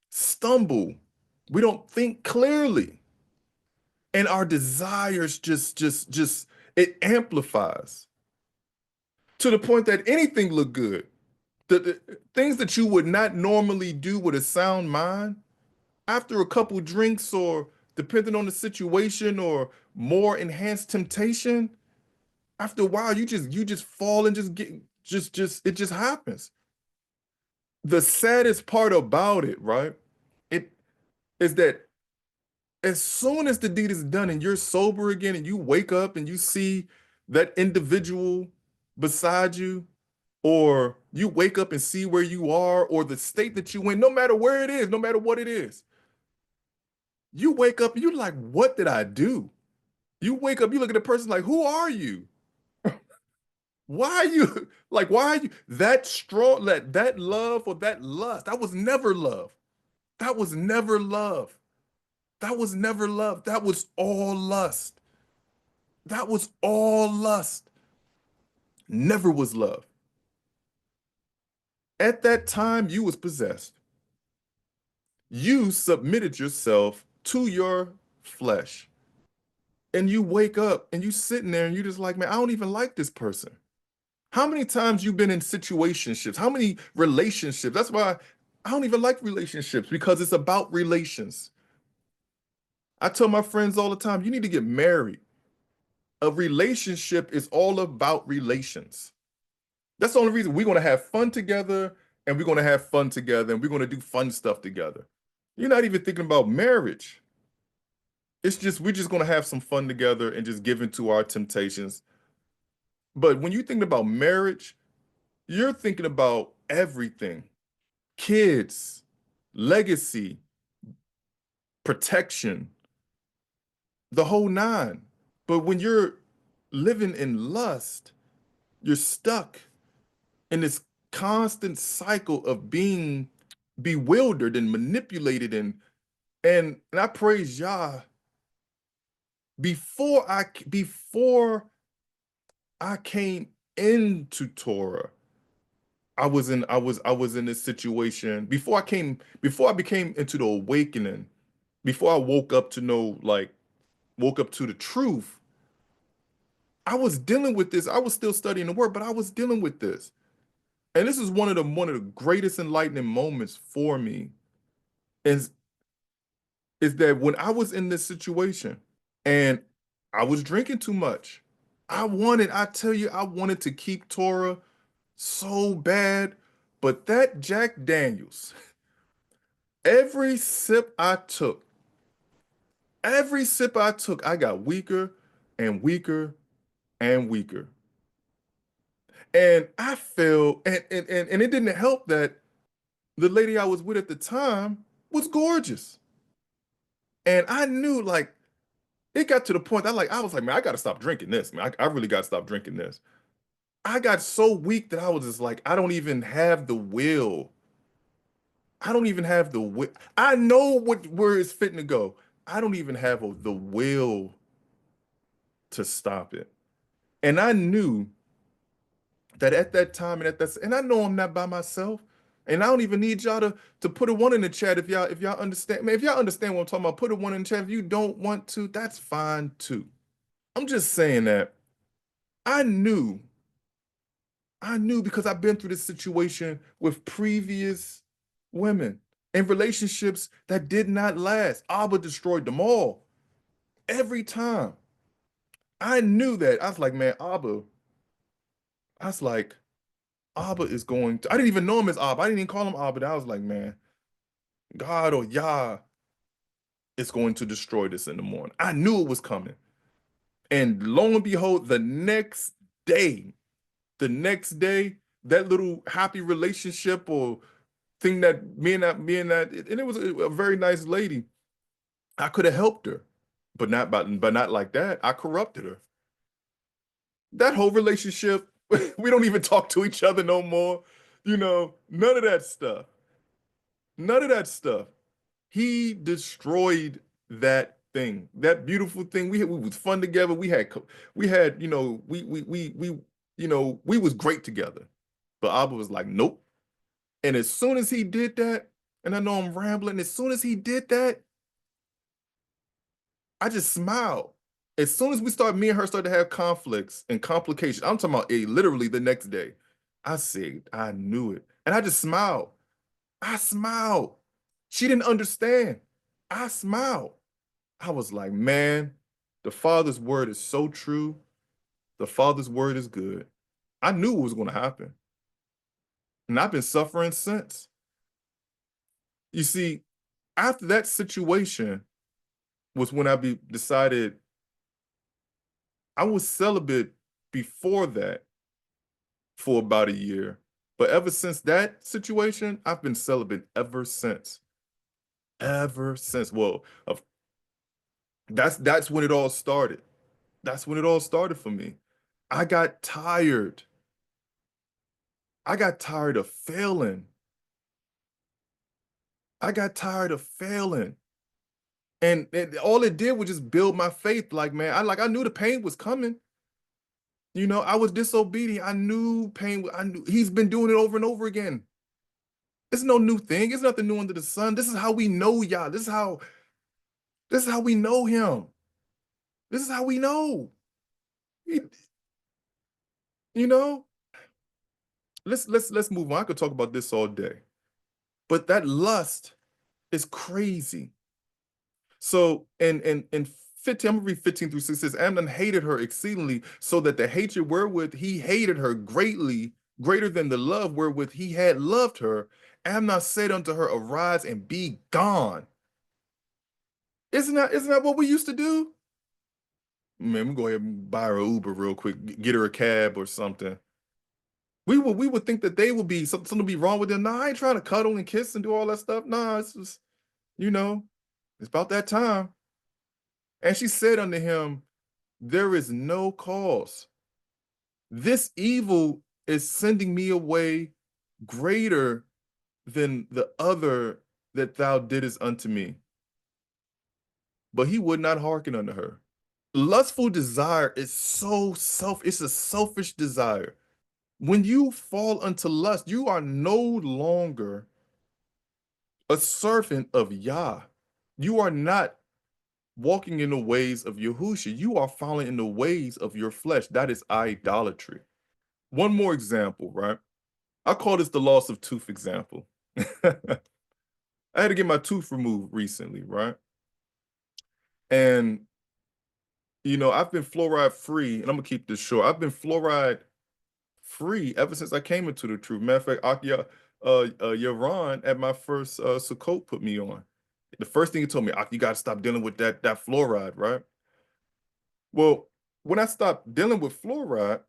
stumble. We don't think clearly. And our desires just it amplifies to the point that anything look good. The things that you would not normally do with a sound mind, after a couple drinks or depending on the situation or more enhanced temptation, after a while you just fall and just get just it just happens. The saddest part about it, right? It is that as soon as the deed is done and you're sober again and you wake up and you see that individual beside you, or you wake up and see where you are or the state that you in, no matter where it is, no matter what it is, you wake up and you're like, what did I do? You wake up, you look at the person like, who are you? Why are you why are you that strong, that love or that lust? That was never love. That was never love. That was never love. That was all lust. That was all lust. Never was love. At that time, you was possessed. You submitted yourself to your flesh. And you wake up and you sitting there and you just like, man, I don't even like this person. How many times you been in situationships? How many relationships? That's why I don't even like relationships, because it's about relations. I tell my friends all the time, you need to get married. A relationship is all about relations. That's the only reason we're going to have fun together, and we're going to have fun together, and we're going to do fun stuff together. You're not even thinking about marriage. It's just, we're just going to have some fun together and just give into our temptations. But when you think about marriage, You're thinking about everything, kids, legacy, protection, the whole nine. But when you're living in lust, you're stuck in this constant cycle of being bewildered and manipulated and I praise Yah before I came into Torah. I was in this situation before I became into the awakening, before I woke up to know, like, woke up to the truth. I was dealing with this. I was still studying the word, but I was dealing with this. And this is one of the greatest enlightening moments for me is is that when I was in this situation and I was drinking too much. I tell you, I wanted to keep Torah so bad, but that Jack Daniels, every sip I took, every sip I took, I got weaker and weaker and weaker. And I felt, and it didn't help that the lady I was with at the time was gorgeous. And I knew, like, it got to the point that, like, I was like, man, I gotta stop drinking this, man. I really gotta stop drinking this. I got so weak that I was just like, I don't even have the will. I don't even have the will. I know where it's fitting to go. I don't even have the will to stop it. And I knew that at that time and and I know I'm not by myself. And I don't even need y'all to put a one in the chat if y'all understand. Man, if y'all understand what I'm talking about, put a one in the chat. If you don't want to, that's fine too. I'm just saying that I knew, I knew because I've been through this situation with previous women and relationships that did not last. Abba destroyed them all every time. I knew that. I was like, man, Abba. I was like, Abba is going to. I didn't even know him as Abba. I didn't even call him Abba. I was like, man, God or Yah is going to destroy this in the morning. I knew it was coming. And lo and behold, day, the next day, that little happy relationship or thing that and it was a very nice lady. I could have helped her, but not like that. I corrupted her. That whole relationship, we don't even talk to each other no more. None of that stuff. None of that stuff. He destroyed that thing, that beautiful thing. We was fun together. We had, we was great together. But Abba was like, nope. And as soon as he did that, and I know I'm rambling, as soon as he did that, I just smiled. As soon as me and her started to have conflicts and complications, I'm talking about literally the next day, I said, I knew it. And I just smiled. I smiled. She didn't understand. I smiled. I was like, man, the Father's word is so true. The Father's word is good. I knew what was going to happen. And I've been suffering since. You see, after that situation was when decided I was celibate before that for about a year. But ever since that situation, I've been celibate ever since. Ever since. Well, that's when it all started. That's when it all started for me. I got tired. I got tired of failing. I got tired of failing. And all it did was just build my faith. Like, man, I knew the pain was coming. I was disobedient. I knew pain. I knew he's been doing it over and over again. It's no new thing. It's nothing new under the sun. This is how we know Yah. This is how we know him. This is how we know. He- you know, let's move on. I could talk about this all day. But that lust is crazy. So and 15, I'm gonna read 15 through 6 says, Amnon hated her exceedingly, so that the hatred wherewith he hated her greatly, greater than the love wherewith he had loved her. Amnon said unto her, arise and be gone. Isn't that what we used to do? Man, we go ahead and buy her an Uber real quick, get her a cab or something. We would think that they would be something to be wrong with them. Nah, I ain't trying to cuddle and kiss and do all that stuff. Nah, it's just, you know, it's about that time. And she said unto him, there is no cause. This evil is sending me away greater than the other that thou didst unto me. But he would not hearken unto her. Lustful desire is it's a selfish desire. When you fall unto lust, you are no longer a servant of Yah. You are not walking in the ways of Yahusha. You are following in the ways of your flesh. That is idolatry. One more example, right? I call this the loss of tooth example. I had to get my tooth removed recently, right? And I've been fluoride free, and I'm gonna keep this short. I've been fluoride free ever since I came into the truth. Matter of fact, Akia Yaron at my first Sukkot put me on. The first thing he told me, you gotta stop dealing with that fluoride, right? Well, when I stopped dealing with fluoride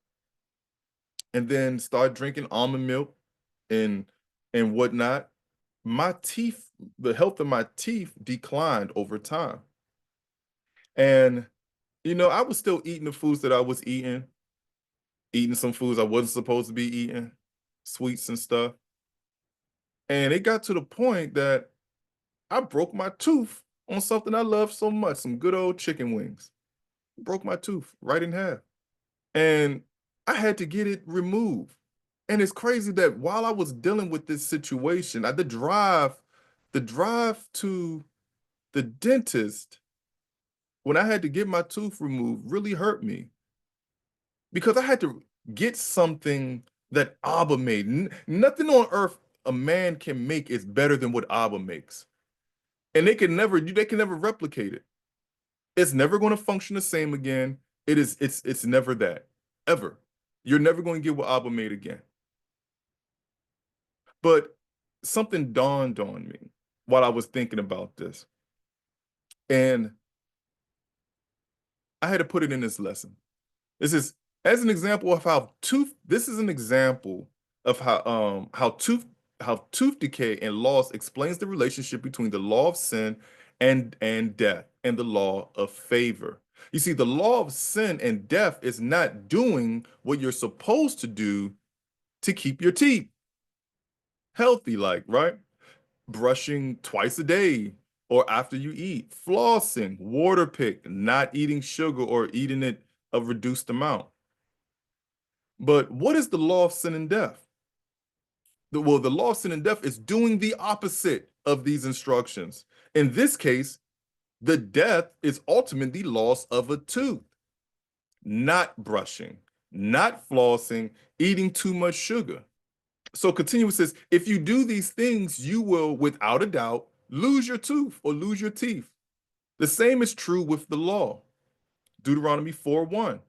and then started drinking almond milk and whatnot, my teeth, the health of my teeth declined over time. And I was still eating the foods that I was eating some foods I wasn't supposed to be eating, sweets and stuff. And it got to the point that I broke my tooth on something I love so much, some good old chicken wings. Broke my tooth right in half. And I had to get it removed. And it's crazy that while I was dealing with this situation, the drive to the dentist when I had to get my tooth removed really hurt me because I had to get something that Abba made. Nothing on earth a man can make is better than what Abba makes. And they can never replicate it. It's never going to function the same again. It's never that. Ever. You're never going to get what Abba made again. But something dawned on me while I was thinking about this. And I had to put it in this lesson. This is as an example of this is an example of how tooth decay and loss explains the relationship between the law of sin and death and the law of favor. You see, the law of sin and death is not doing what you're supposed to do to keep your teeth healthy, like, right? Brushing twice a day or after you eat, flossing, water pick, not eating sugar or eating it a reduced amount. But what is the law of sin and death? The law of sin and death is doing the opposite of these instructions. In this case, the death is ultimately loss of a tooth, not brushing, not flossing, eating too much sugar. So continuous says, if you do these things, you will, without a doubt, lose your tooth or lose your teeth. The same is true with the law. Deuteronomy 4:1.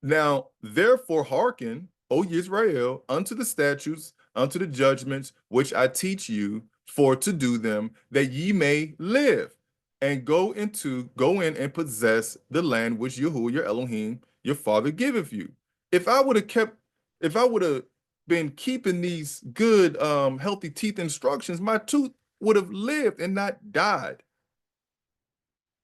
Now, therefore, hearken, O Israel, unto the statutes, unto the judgments, which I teach you, for to do them, that ye may live, and go in and possess the land which Yahuwah your Elohim, your father, giveth you. If I would have been keeping these good, healthy teeth instructions, my tooth would have lived and not died.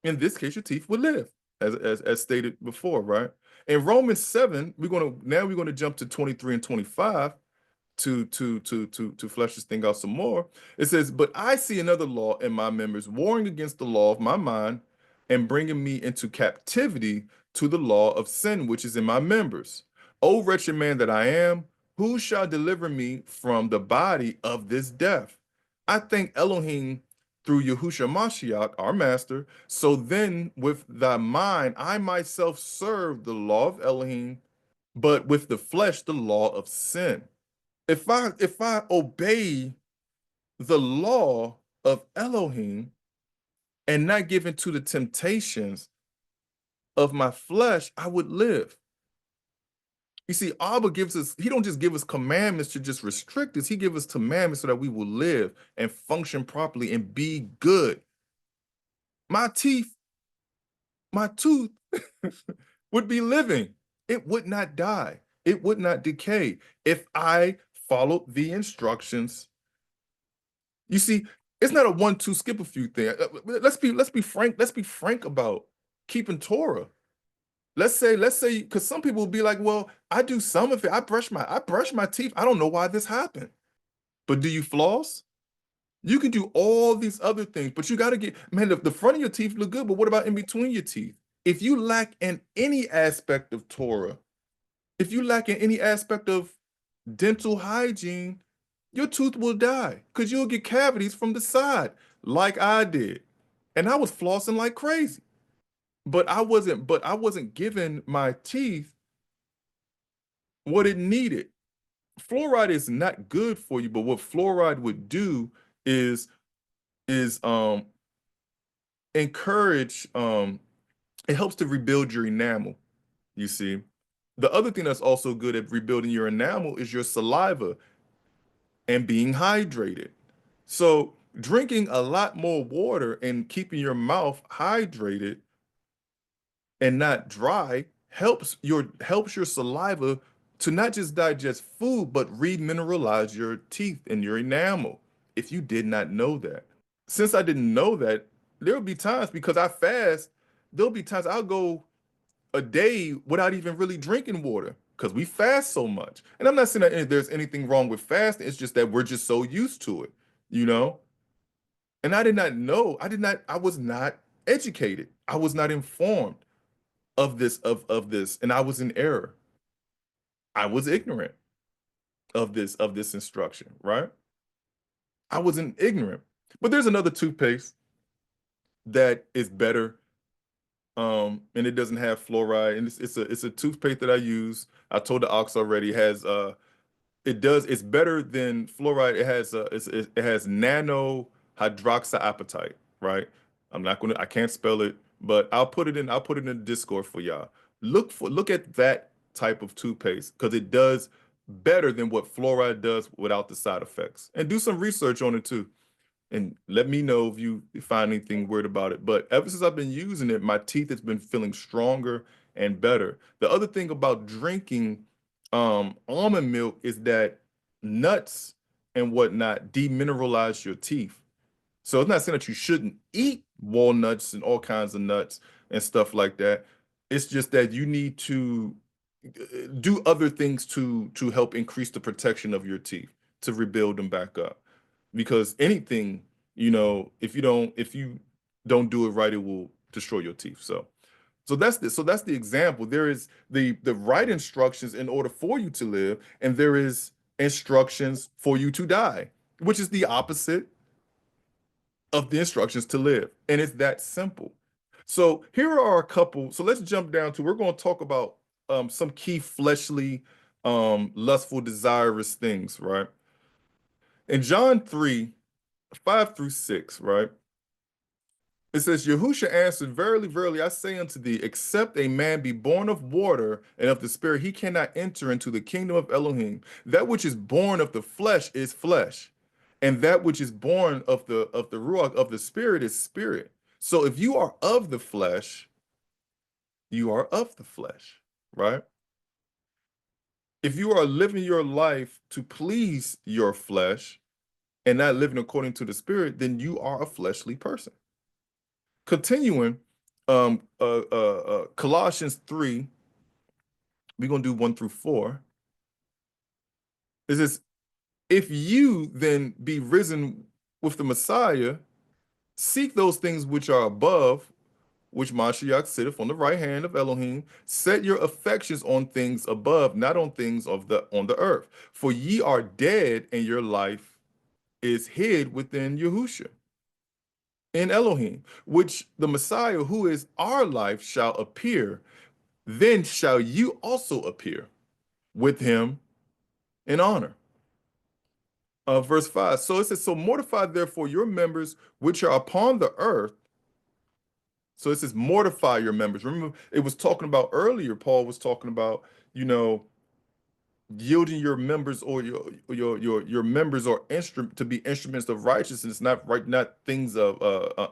In this case, your teeth would live, as stated before, right? In Romans 7, we're gonna jump to 23 and 25 to flesh this thing out some more. It says, but I see another law in my members, warring against the law of my mind and bringing me into captivity to the law of sin which is in my members. O wretched man that I am, who shall deliver me from the body of this death? I thank Elohim through Yahushua Mashiach, our master. So then with thy mind, I myself serve the law of Elohim, but with the flesh, the law of sin. If I obey the law of Elohim and not give into the temptations of my flesh, I would live. You see, Abba he don't just give us commandments to just restrict us. He gives us commandments so that we will live and function properly and be good. My tooth would be living. It would not die. It would not decay if I followed the instructions. You see, it's not a one, two, skip a few thing. Let's be frank. Let's be frank about keeping Torah. Let's say, because some people will be like, well, I do some of it. I brush my teeth. I don't know why this happened. But do you floss? You can do all these other things, but you got to get, man, the front of your teeth look good, but what about in between your teeth? If you lack in any aspect of Torah, if you lack in any aspect of dental hygiene, your tooth will die because you'll get cavities from the side, like I did. And I was flossing like crazy. But I wasn't giving my teeth what it needed. Fluoride is not good for you, but what fluoride would do is is encourage it helps to rebuild your enamel, you see. The other thing that's also good at rebuilding your enamel is your saliva and being hydrated. So drinking a lot more water and keeping your mouth hydrated and not dry helps your saliva to not just digest food, but remineralize your teeth and your enamel, if you did not know that. Since I didn't know that, there'll be times because I fast, there'll be times I'll go a day without even really drinking water because we fast so much. And I'm not saying that there's anything wrong with fasting. It's just that we're just so used to it, you know? And I did not know. I was not educated. I was not informed of this, and I was in error. I was ignorant of this instruction, right? I wasn't ignorant. But there's another toothpaste that is better, and it doesn't have fluoride, and it's a toothpaste that I use. I told the ox already has it's better than fluoride. It has nano hydroxyapatite, right? I can't spell it, but I'll put it in Discord for y'all. Look at that type of toothpaste because it does better than what fluoride does without the side effects. And do some research on it too. And let me know if you find anything weird about it. But ever since I've been using it, my teeth has been feeling stronger and better. The other thing about drinking almond milk is that nuts and whatnot demineralize your teeth. So it's not saying that you shouldn't eat walnuts and all kinds of nuts and stuff like that. It's just that you need to do other things to help increase the protection of your teeth to rebuild them back up. Because anything, if you don't do it right, it will destroy your teeth. So that's the example. There is the right instructions in order for you to live, and there is instructions for you to die, which is the opposite of the instructions to live. And it's that simple. So here are a couple. So let's jump down to, we're going to talk about some key fleshly, lustful, desirous things, right? In John 3:5 through 6, right? It says, Yahusha answered, Verily, verily, I say unto thee, except a man be born of water and of the Spirit, he cannot enter into the kingdom of Elohim. That which is born of the flesh is flesh, and that which is born of the Ruach, of the Spirit, is spirit. So if you are of the flesh, you are of the flesh, right? If you are living your life to please your flesh and not living according to the Spirit, then you are a fleshly person. Continuing, Colossians 3, we're going to do 1 through 4. It says, if you then be risen with the Messiah, seek those things which are above, which Mashiach sitteth on the right hand of Elohim. Set your affections on things above, not on things on the earth. For ye are dead, and your life is hid within Yahusha, in Elohim, which the Messiah, who is our life, shall appear. Then shall you also appear with him in honor. Verse 5. So it says, so mortify therefore your members which are upon the earth. So it says, mortify your members. Remember, it was talking about earlier, Paul was talking about, yielding your members, or your members, or instrument to be instruments of righteousness, not right, not things of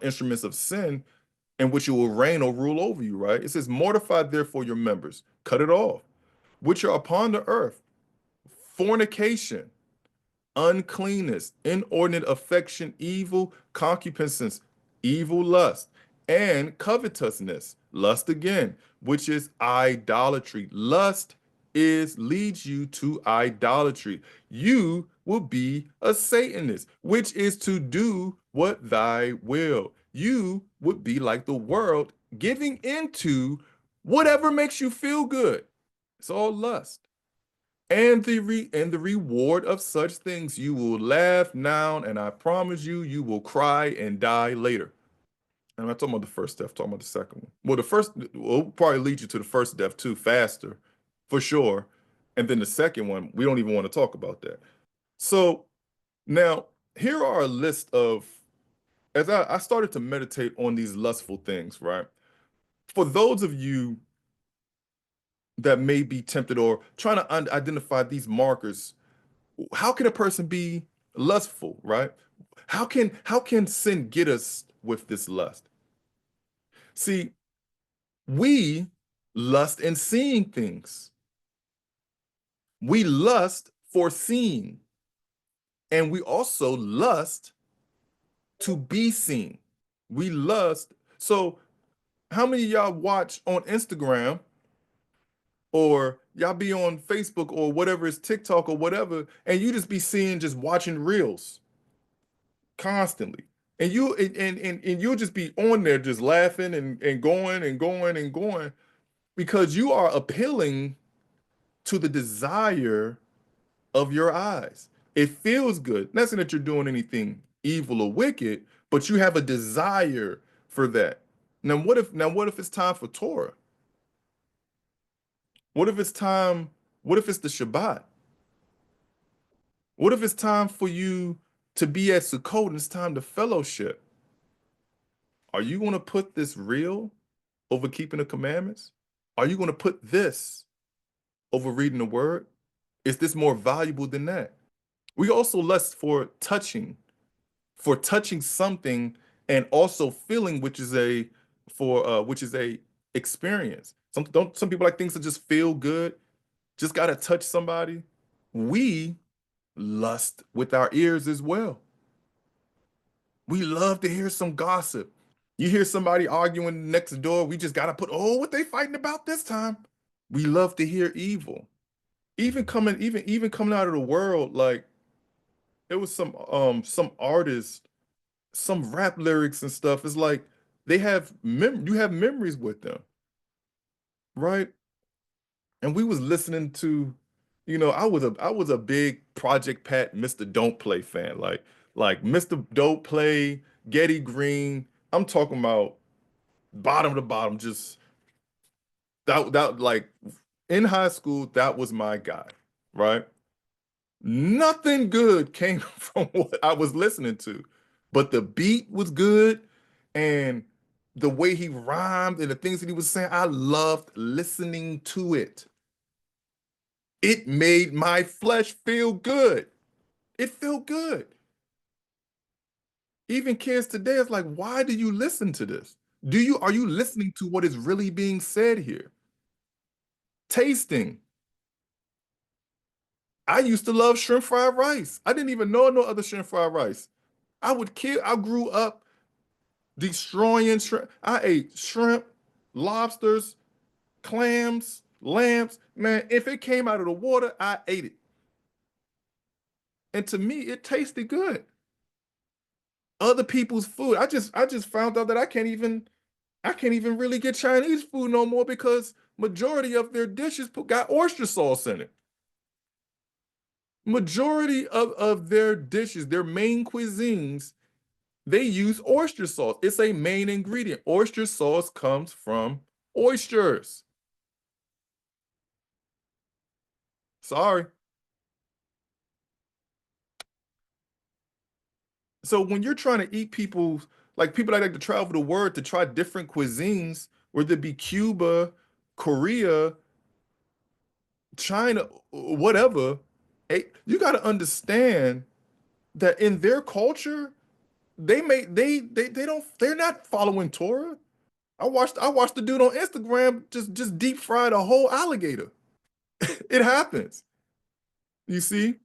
instruments of sin, in which you will reign or rule over you, right? It says, mortify therefore your members, cut it off, which are upon the earth, fornication, uncleanness, inordinate affection, evil concupiscence, evil lust, and covetousness, lust again, which is idolatry. Lust is leads you to idolatry. You will be a Satanist, which is to do what thy will. You would be like the world, giving into whatever makes you feel good. It's all lust. And the reward of such things, you will laugh now, and I promise you, you will cry and die later. And I'm not talking about the first death, I'm talking about the second one. Well, the first will probably lead you to the first death too, faster, for sure. And then the second one, we don't even want to talk about that. So now, here are a list of, as I started to meditate on these lustful things, right? For those of you that may be tempted or trying to identify these markers, how can a person be lustful, right? How can sin get us with this lust? See, we lust in seeing things. We lust for seeing, and we also lust to be seen. We lust. So, how many of y'all watch on Instagram or y'all be on Facebook or whatever is TikTok or whatever, and you just be seeing, just watching reels constantly. And you'll just be on there just laughing and going and going and going because you are appealing to the desire of your eyes. It feels good. Not saying that you're doing anything evil or wicked, but you have a desire for that. Now what if it's time for Torah? What if it's time, what if it's the Shabbat? What if it's time for you to be at Sukkot and it's time to fellowship? Are you going to put this real over keeping the commandments? Are you going to put this over reading the word? Is this more valuable than that? We also lust for touching something and also feeling, which is a experience. Some people like things that just feel good, just gotta touch somebody. We lust with our ears as well. We love to hear some gossip. You hear somebody arguing next door, we just gotta put, oh, what they fighting about this time? We love to hear evil. Even coming out of the world, like there was some artists, some rap lyrics and stuff. It's like they have you have memories with them, right? And we was listening to, I was a big Project Pat, Mr. Don't Play fan. Like Mr. Don't Play, Getty Green. I'm talking about bottom to bottom, just that like in high school, that was my guy, right? Nothing good came from what I was listening to, but the beat was good and the way he rhymed and the things that he was saying, I loved listening to it. It made my flesh feel good. It felt good. Even kids today, it's like, why do you listen to this? Are you listening to what is really being said here? Tasting. I used to love shrimp fried rice. I didn't even know no other shrimp fried rice. I grew up destroying shrimp. I ate shrimp, lobsters, clams, lambs. Man, if it came out of the water, I ate it. And to me, it tasted good. Other people's food. I just found out that I can't even really get Chinese food no more because majority of their dishes got oyster sauce in it. Majority of their dishes, their main cuisines, they use oyster sauce. It's a main ingredient. Oyster sauce comes from oysters. Sorry. So when you're trying to eat people that like to travel the world to try different cuisines, whether it be Cuba, Korea, China, whatever, you got to understand that in their culture, they're not following Torah. I watched the dude on Instagram just deep fried a whole alligator. It happens. You see,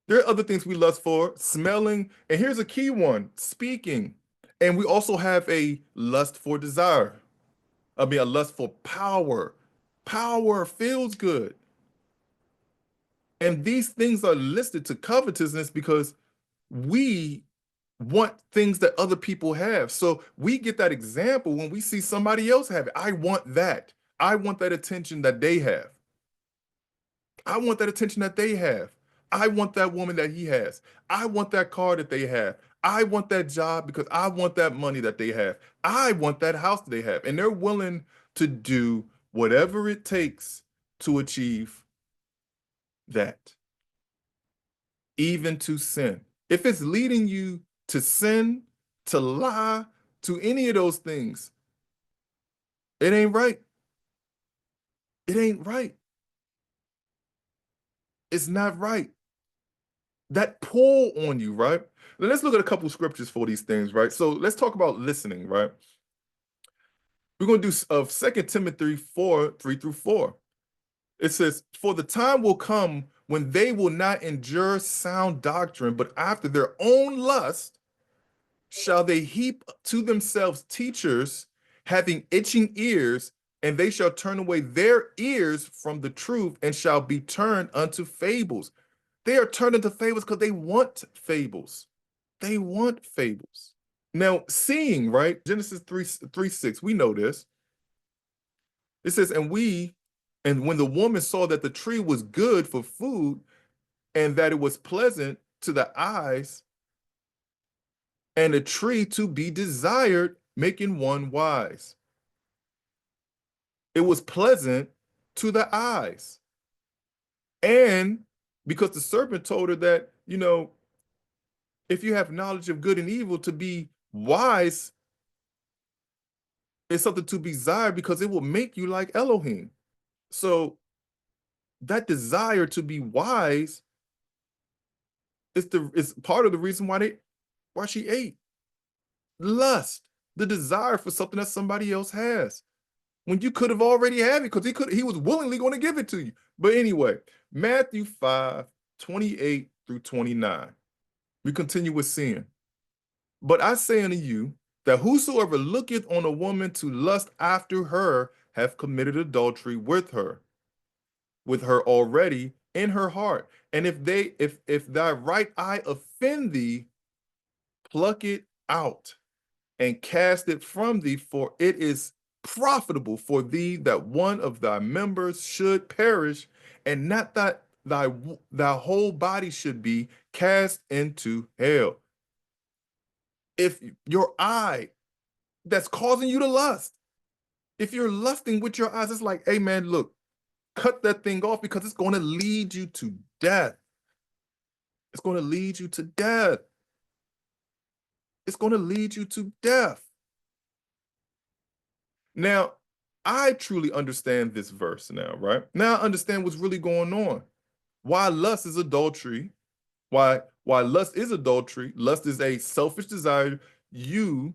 there are other things we lust for, smelling, and here's a key one, speaking. And we also have a lust for desire. I mean, a lust for power. Power feels good. And these things are listed to covetousness because we want things that other people have. So we get that example when we see somebody else have it. I want that. I want that attention that they have. I want that attention that they have. I want that woman that he has. I want that car that they have. I want that job because I want that money that they have. I want that house that they have. And they're willing to do whatever it takes to achieve that, even to sin. If it's leading you to sin, to lie, to any of those things, it ain't right. It ain't right. It's not right. That pull on you, right? Now let's look at a couple of scriptures for these things, right? So let's talk about listening, right? We're going to do of 2 Timothy 4, 3 through 4. It says, "For the time will come when they will not endure sound doctrine, but after their own lust shall they heap to themselves teachers having itching ears, and they shall turn away their ears from the truth and shall be turned unto fables." They are turned into fables because they want fables. They want fables. Now, seeing, right? Genesis 3, 6, we know this. It says, and when the woman saw that the tree was good for food and that it was pleasant to the eyes and a tree to be desired, making one wise. It was pleasant to the eyes. And because the serpent told her that, if you have knowledge of good and evil, to be wise is something to be desired because it will make you like Elohim. So that desire to be wise is part of the reason why she ate. Lust, the desire for something that somebody else has, when you could have already had it because he was willingly going to give it to you. But anyway, Matthew 5, 28 through 29. We continue with sin. "But I say unto you that whosoever looketh on a woman to lust after her hath committed adultery with her already in her heart. And if thy right eye offend thee, pluck it out and cast it from thee, for it is profitable for thee that one of thy members should perish, and not that thy whole body should be cast into hell." If your eye that's causing you to lust, if you're lusting with your eyes, it's like, hey man, look, cut that thing off because it's going to lead you to death. It's going to lead you to death. It's going to lead you to death. Now, I truly understand this verse now, right? Now I understand what's really going on. Why lust is adultery. Why lust is adultery. Lust is a selfish desire. You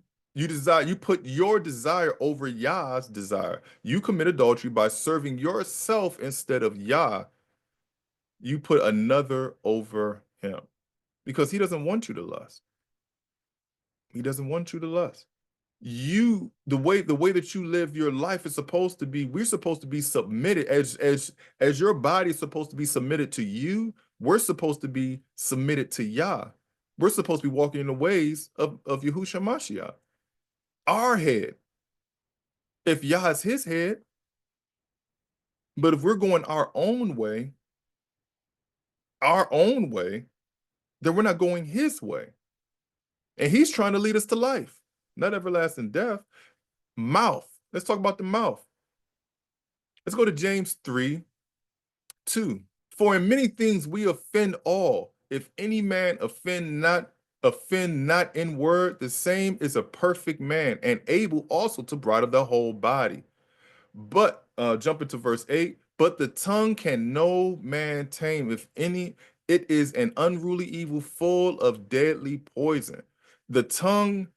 put your desire over Yah's desire. You commit adultery by serving yourself instead of Yah. You put another over him because he doesn't want you to lust. He doesn't want you to lust. The way that you live your life is supposed to be, we're supposed to be submitted as your body is supposed to be submitted to you. We're supposed to be submitted to Yah. We're supposed to be walking in the ways of Yahushua Mashiach, our head. If Yah is his head, but if we're going our own way, then we're not going his way. And he's trying to lead us to life, not everlasting death. Mouth. Let's talk about the mouth. Let's go to James 3, 2. "For in many things we offend all. If any man offend not in word, the same is a perfect man, and able also to bridle the whole body." But jump into verse 8. "But the tongue can no man tame. If any, it is an unruly evil full of deadly poison." The tongue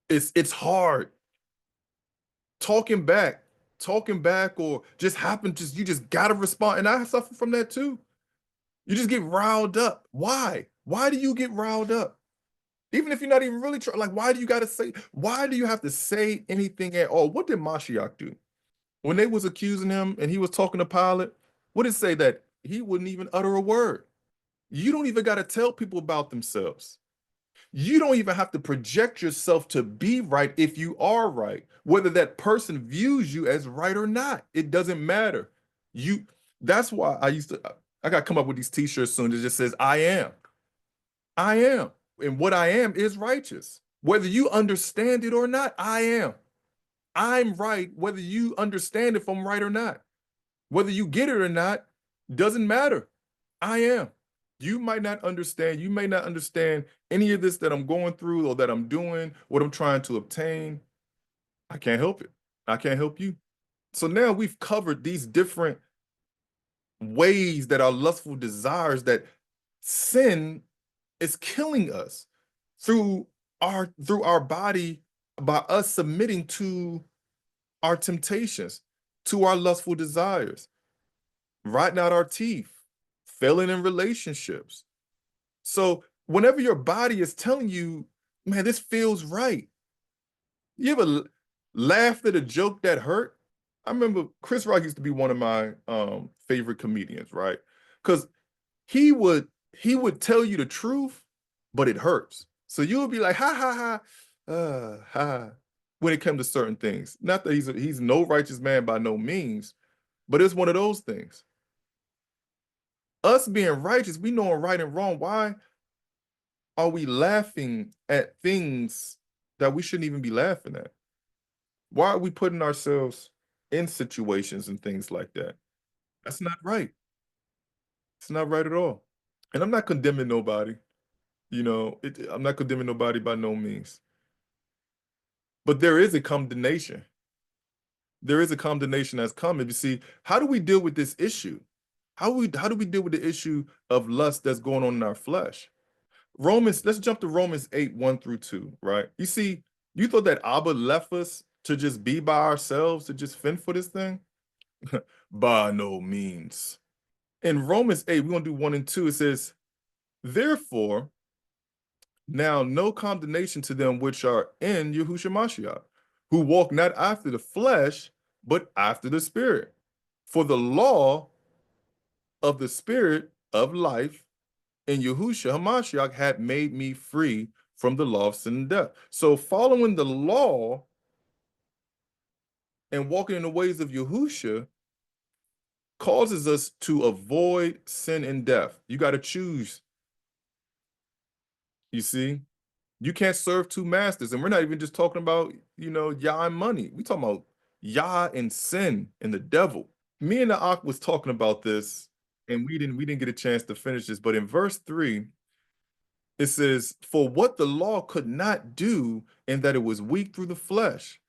it's hard. Talking back talking back or just you just gotta respond. And I suffer from that too. You just get riled up. Why? Why do you get riled up? Even if you're not even really trying, like, why do you have to say anything at all? What did Mashiach do? When they was accusing him and he was talking to Pilate, what did it say that he wouldn't even utter a word? You don't even got to tell people about themselves. You don't even have to project yourself to be right if you are right. Whether that person views you as right or not, it doesn't matter. You that's why I got to come up with these t-shirts soon that just says I am. I am. And what I am is righteous. Whether you understand it or not, I am. I'm right whether you understand if I'm right or not. Whether you get it or not, doesn't matter. I am. You might not understand. You may not understand any of this that I'm going through or that I'm doing, what I'm trying to obtain. I can't help it. I can't help you. So now we've covered these different ways that our lustful desires, that sin is killing us through our body by us submitting to our temptations, to our lustful desires, rotting out our teeth, failing in relationships. So whenever your body is telling you, man, this feels right. You ever laughed at a joke that hurt? I remember Chris Rock used to be one of my favorite comedians, right? Because he would he would tell you the truth, but it hurts. So you would be like, ha ha ha, ha, when it comes to certain things. Not that he's no righteous man by no means, but it's one of those things. Us being righteous, we know right and wrong. Why are we laughing at things that we shouldn't even be laughing at? Why are we putting ourselves in situations and things like that? That's not right. It's not right at all. And I'm not condemning nobody. I'm not condemning nobody by no means. But there is a condemnation. There is a condemnation that's coming. You see, how do we deal with this issue? How do we deal with the issue of lust that's going on in our flesh? Let's jump to Romans 8, 1 through 2, right? You see, you thought that Abba left us to just be by ourselves, to just fend for this thing? By no means. In Romans 8, we're going to do 1 and 2. It says, therefore, now no condemnation to them which are in Yahushua Mashiach, who walk not after the flesh, but after the Spirit. For the law of the Spirit of life in Yahushua HaMashiach had made me free from the law of sin and death. So following the law and walking in the ways of Yahushua causes us to avoid sin and death. You got to choose. You see, you can't serve two masters. And we're not even just talking about, Yah and money. We talking about Yah and sin and the devil. Me and the Ak was talking about this, and we didn't get a chance to finish this. But in verse 3, it says, for what the law could not do, in that it was weak through the flesh,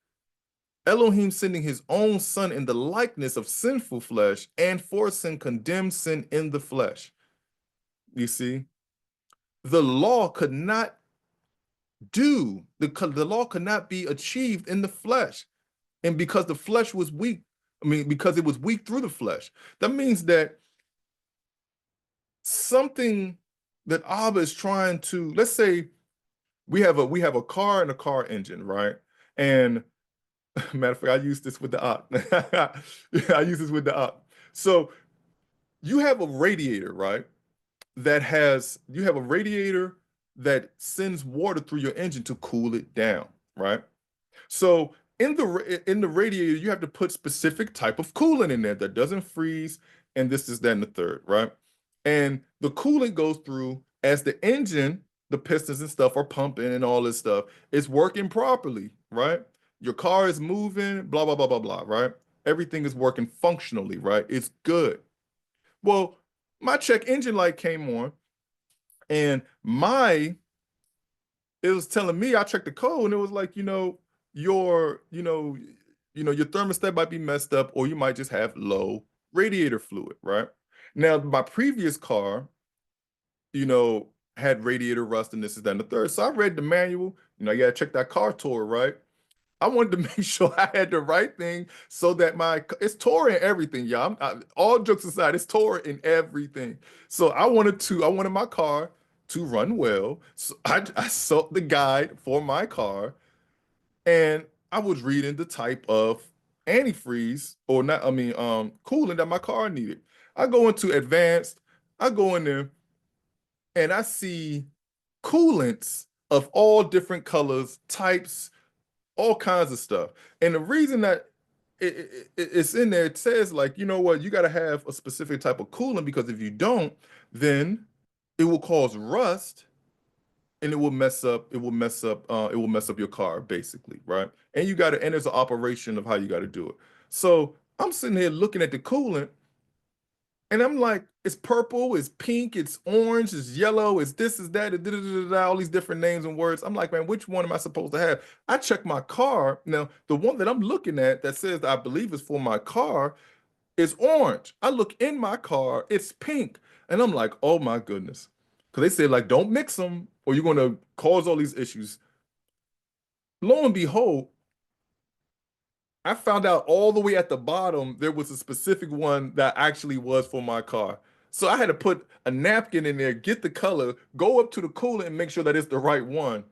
Elohim sending his own son in the likeness of sinful flesh, and for sin condemned sin in the flesh. You see, the law could not the law could not be achieved in the flesh. And because the flesh was weak, because it was weak through the flesh, that means that something that Abba is trying to, let's say we have a car and a car engine, right? And matter of fact, I use this with the op. I use this with the op. So you have a radiator, right? You have a radiator that sends water through your engine to cool it down, right? So in the radiator, you have to put specific type of coolant in there that doesn't freeze, and this is that and the third, right? And the coolant goes through as the engine, the pistons and stuff are pumping and all this stuff. It's working properly, right? Your car is moving, blah, blah, blah, blah, blah, right? Everything is working functionally, right? It's good. Well, my check engine light came on, and it was telling me, I checked the code, and it was like, your thermostat might be messed up, or you might just have low radiator fluid, right? Now, my previous car, had radiator rust and this is that and the third. So I read the manual, you gotta check that car tour, right? I wanted to make sure I had the right thing so that it's Torah in everything, y'all. All jokes aside, it's Torah in everything. So I wanted my car to run well. So I sought the guide for my car, and I was reading the type of antifreeze or not, I mean, coolant that my car needed. I go into advanced, I go in there and I see coolants of all different colors, types, all kinds of stuff. And the reason that it's in there, it says like, you know what, you got to have a specific type of coolant because if you don't, then it will cause rust and it will mess up your car basically, right? And and there's an operation of how you got to do it. So I'm sitting here looking at the coolant and I'm like, it's purple, it's pink, it's orange, it's yellow, it's this, is that, all these different names and words. I'm like, man, which one am I supposed to have? I check my car. Now, the one that I'm looking at that says I believe is for my car is orange. I look in my car, it's pink. And I'm like, oh my goodness. Because they say, like, don't mix them or you're going to cause all these issues. Lo and behold, I found out all the way at the bottom there was a specific one that actually was for my car. So I had to put a napkin in there, get the color, go up to the cooler and make sure that it's the right one.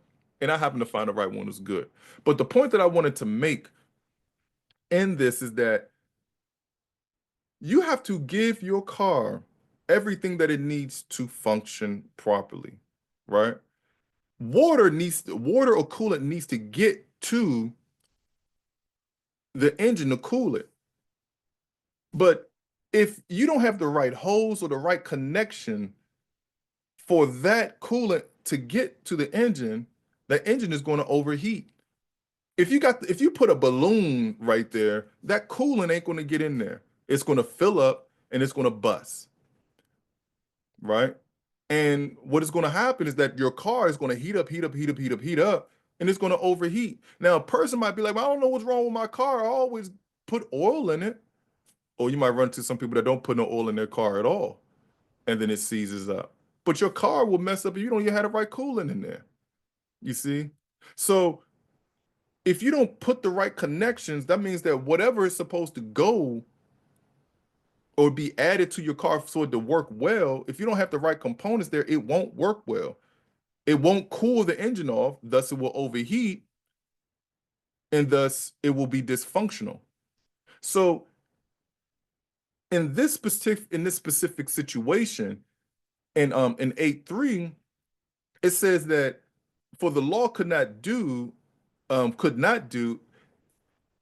And I happened to find the right one was good. But the point that I wanted to make in this is that you have to give your car everything that it needs to function properly, right? Water or coolant needs to get to the engine to cool it. But if you don't have the right hose or the right connection for that coolant to get to the engine is going to overheat. If you put a balloon right there, that coolant ain't going to get in there. It's going to fill up and it's going to bust, right? And what is going to happen is that your car is going to heat up, and it's going to overheat. Now, a person might be like, well, I don't know what's wrong with my car. I always put oil in it. Or you might run to some people that don't put no oil in their car at all, and then it seizes up. But your car will mess up if you don't even have the right coolant in there. You see? So if you don't put the right connections, that means that whatever is supposed to go or be added to your car so it to work well, if you don't have the right components there, it won't work well. It won't cool the engine off, thus it will overheat, and thus it will be dysfunctional. So in this specific situation, in 8:3, it says that for the law could not do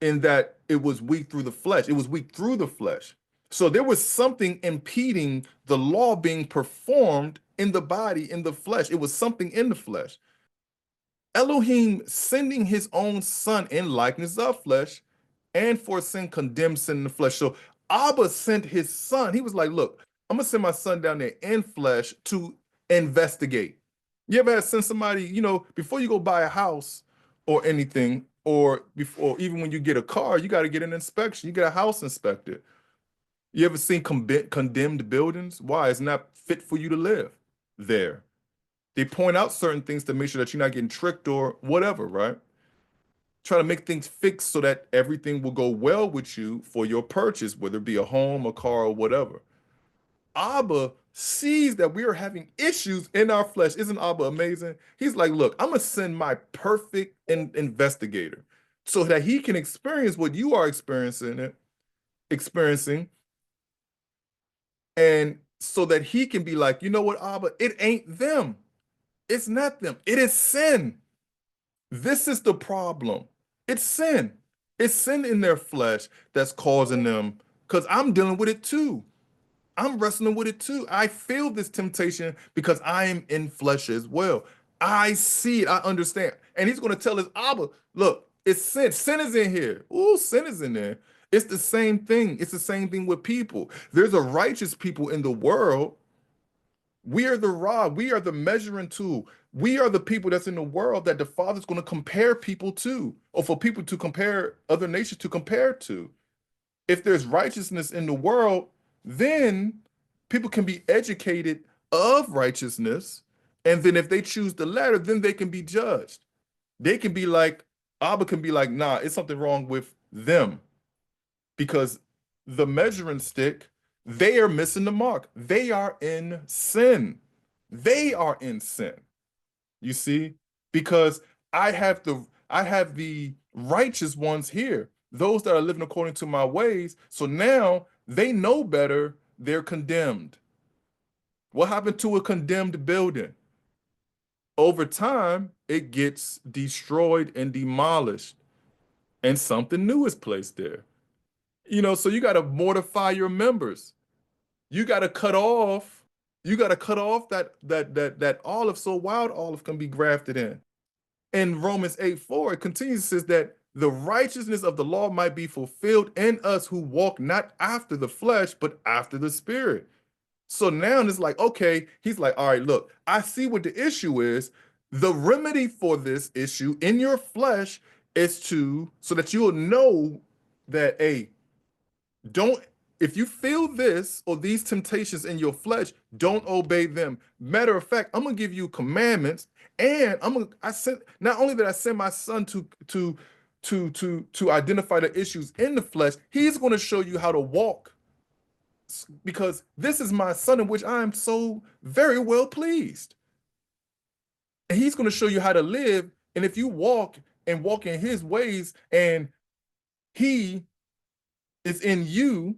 in that it was weak through the flesh. It was weak through the flesh. So there was something impeding the law being performed in the body, in the flesh. It was something in the flesh. Elohim sending his own son in likeness of flesh and for sin condemned sin in the flesh. So Abba sent his son. He was like, look, I'm gonna send my son down there in flesh to investigate. You ever had send somebody, before you go buy a house or anything, or before even when you get a car, you got to get an inspection. You get a house inspected. You ever seen condemned buildings? Why? It's not fit for you to live there. They point out certain things to make sure that you're not getting tricked or whatever, right? Try to make things fixed so that everything will go well with you for your purchase, whether it be a home, a car, or whatever. Abba sees that we are having issues in our flesh. Isn't Abba amazing? He's like, look, I'm going to send my perfect investigator so that he can experience what you are experiencing, and so that he can be like, you know what, Abba, it ain't them. It's not them. It is sin. This is the problem. It's sin. It's sin in their flesh that's causing them, because I'm dealing with it too. I'm wrestling with it too. I feel this temptation because I am in flesh as well. I see it. I understand. And he's going to tell his Abba, look, it's sin. Sin is in here. Ooh, sin is in there. It's the same thing. It's the same thing with people. There's a righteous people in the world. We are the rod. We are the measuring tool. We are the people that's in the world that the Father's going to compare people to, or for people to compare other nations to compare to. If there's righteousness in the world, then people can be educated of righteousness. And then if they choose the latter, then they can be judged. They can be like Abba can be like, nah, it's something wrong with them because the measuring stick, they are missing the mark. They are in sin. They are in sin. You see? Because I have the righteous ones here, those that are living according to my ways. So now they know better, they're condemned. What happened to a condemned building? Over time, it gets destroyed and demolished, and something new is placed there. So you got to mortify your members. You got to cut off. You got to cut off that olive so wild olive can be grafted in. In Romans 8:4, it continues, it says that the righteousness of the law might be fulfilled in us who walk not after the flesh, but after the spirit. So now it's like, okay, he's like, all right, look, I see what the issue is. The remedy for this issue in your flesh is so that you'll know that, hey, don't, if you feel this or these temptations in your flesh, don't obey them. Matter of fact, I'm gonna give you commandments, and I sent, not only did I send my son to identify the issues in the flesh, he's gonna show you how to walk, because this is my son in which I am so very well pleased. And he's gonna show you how to live. And if you walk in his ways, and he is in you,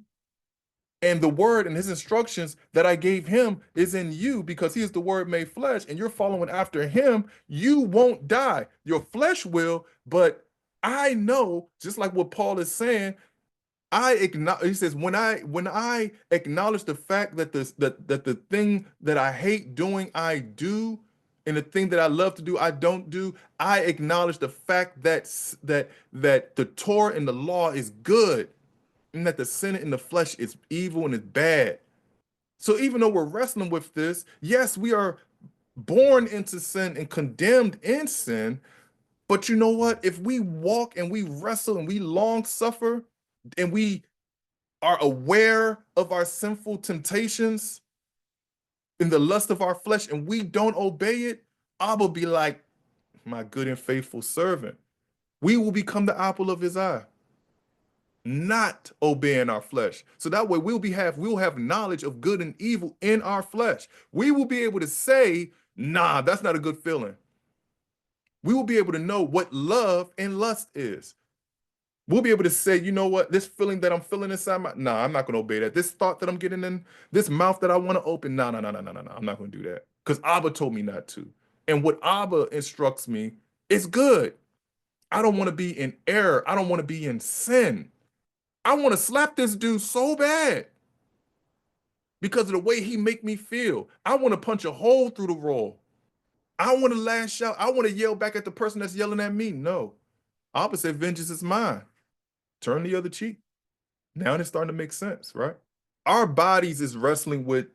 and the word and his instructions that I gave him is in you, because he is the word made flesh, and you're following after him, you won't die. Your flesh will, but I know, just like what Paul is saying, I acknowledge, he says, when I acknowledge the fact that the thing that I hate doing, I do, and the thing that I love to do, I don't do. I acknowledge the fact that the Torah and the law is good, and that the sin in the flesh is evil and is bad. So even though we're wrestling with this, yes, we are born into sin and condemned in sin. But you know what? If we walk and we wrestle and we long suffer, and we are aware of our sinful temptations in the lust of our flesh, and we don't obey it, I will be like, my good and faithful servant. We will become the apple of his eye, not obeying our flesh. So that way we'll have knowledge of good and evil in our flesh. We will be able to say, nah, that's not a good feeling. We will be able to know what love and lust is. We'll be able to say, you know what, this feeling that I'm feeling inside nah, I'm not going to obey that. This thought that I'm getting in, this mouth that I want to open, no, no, no, no, no, no, no, I'm not going to do that. Because Abba told me not to. And what Abba instructs me is good. I don't want to be in error. I don't want to be in sin. I want to slap this dude so bad because of the way he make me feel. I want to punch a hole through the wall. I want to lash out. I want to yell back at the person that's yelling at me. No. Abba said, vengeance is mine. Turn the other cheek. Now it's starting to make sense, right? Our bodies is wrestling with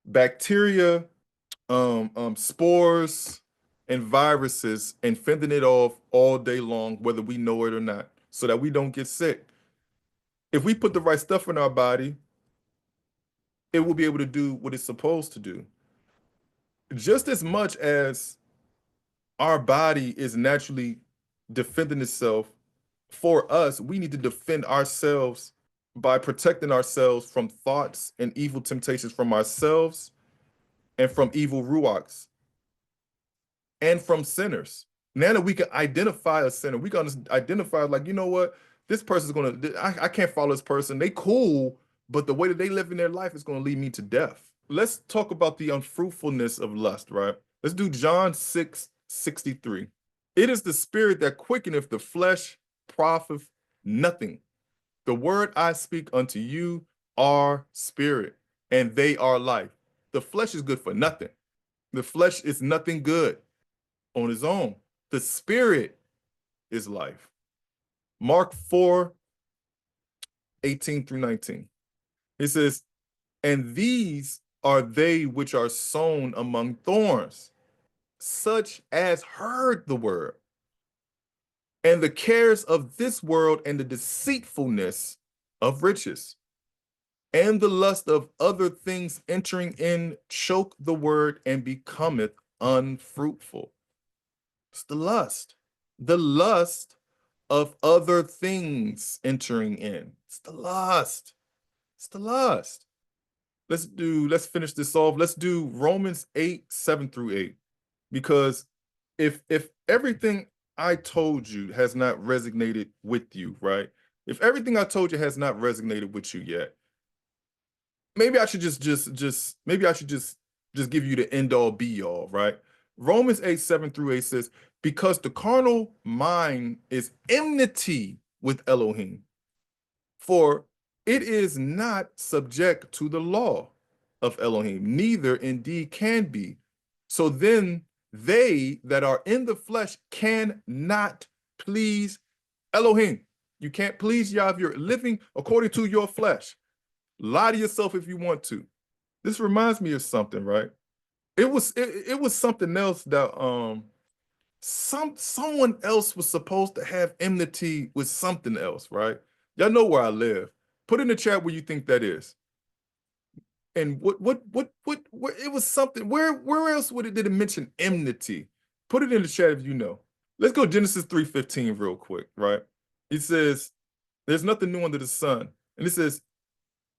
bacteria, spores, and viruses, and fending it off all day long, whether we know it or not, so that we don't get sick. If we put the right stuff in our body, it will be able to do what it's supposed to do. Just as much as our body is naturally defending itself, for us, we need to defend ourselves by protecting ourselves from thoughts and evil temptations from ourselves, and from evil ruachs, and from sinners. Now that we can identify a sinner, we can identify, like, you know what, this person's I can't follow this person. They cool, but the way that they live in their life is gonna lead me to death. Let's talk about the unfruitfulness of lust, right? Let's do John 6:63. It is the spirit that quickeneth, the flesh profiteth nothing. The word I speak unto you are spirit, and they are life. The flesh is good for nothing. The flesh is nothing good on its own. The spirit is life. Mark 4:18-19. It says, and these are they which are sown among thorns, such as heard the word, and the cares of this world and the deceitfulness of riches and the lust of other things entering in choke the word and becometh unfruitful. It's the lust. The lust of other things entering in. It's the lust. It's the lust. Let's finish this off. Let's do Romans 8, 7 through 8. Because if everything I told you has not resonated with you, right? If everything I told you has not resonated with you yet, maybe I should just maybe I should just give you the end all be all, right? Romans 8, 7 through 8 says, because the carnal mind is enmity with Elohim, for it is not subject to the law of Elohim, neither indeed can be. So then they that are in the flesh cannot please Elohim. You can't please Yah if you're living according to your flesh. Lie to yourself if you want to. This reminds me of something, right? It was something else that someone else was supposed to have enmity with something else, right? Y'all know where I live. Put in the chat where you think that is. And what it was something. Where else did it mention enmity? Put it in the chat if you know. Let's go Genesis 3:15 real quick, right? It says, there's nothing new under the sun. And it says,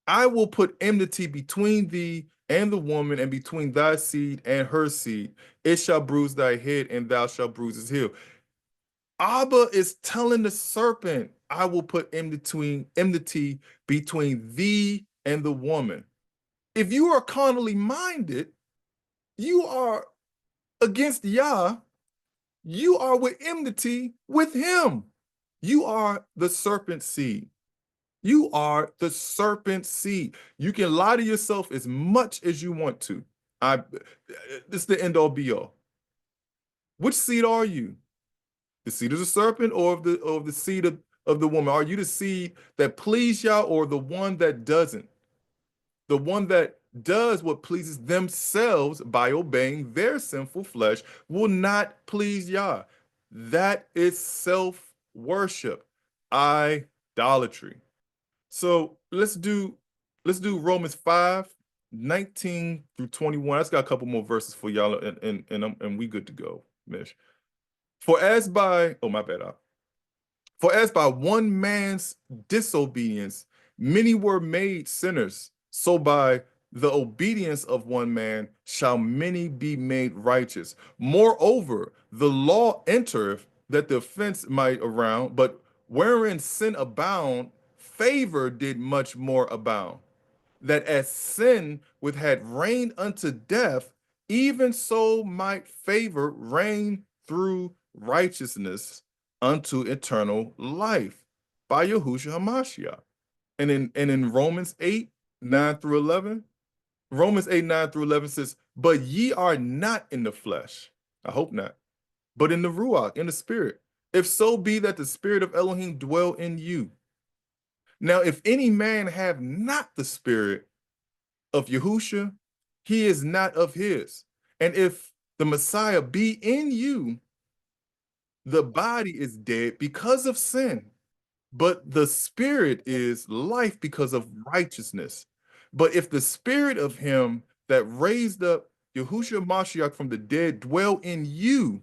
I will put enmity between thee and the woman, and between thy seed and her seed. It shall bruise thy head, and thou shalt bruise his heel. Abba is telling the serpent, I will put enmity between thee and the woman. If you are carnally minded, you are against Yah, you are with enmity with him. You are the serpent seed. You are the serpent seed. You can lie to yourself as much as you want to. This is the end all be all. Which seed are you? The seed of the serpent or of the seed of the woman? Are you the seed that please Yah or the one that doesn't? The one that does what pleases themselves by obeying their sinful flesh will not please Yah. That is self-worship, idolatry. So let's do Romans 5, 19 through 21. That's got a couple more verses for y'all, and we good to go, Mish. For as by oh my bad, for as by one man's disobedience many were made sinners, so by the obedience of one man shall many be made righteous. Moreover, the law entereth that the offense might abound, but wherein sin abound, favor did much more abound. That as sin which had reigned unto death, even so might favor reign through righteousness unto eternal life by Yahushua HaMashiach. And in Romans 8, 9 through 11, Romans 8, 9 through 11 says, but ye are not in the flesh. I hope not, but in the Ruach, in the spirit. If so be that the spirit of Elohim dwell in you. Now, if any man have not the spirit of Yahushua, he is not of his. And if the Messiah be in you, the body is dead because of sin, but the spirit is life because of righteousness. But if the spirit of him that raised up Yahushua Mashiach from the dead dwell in you,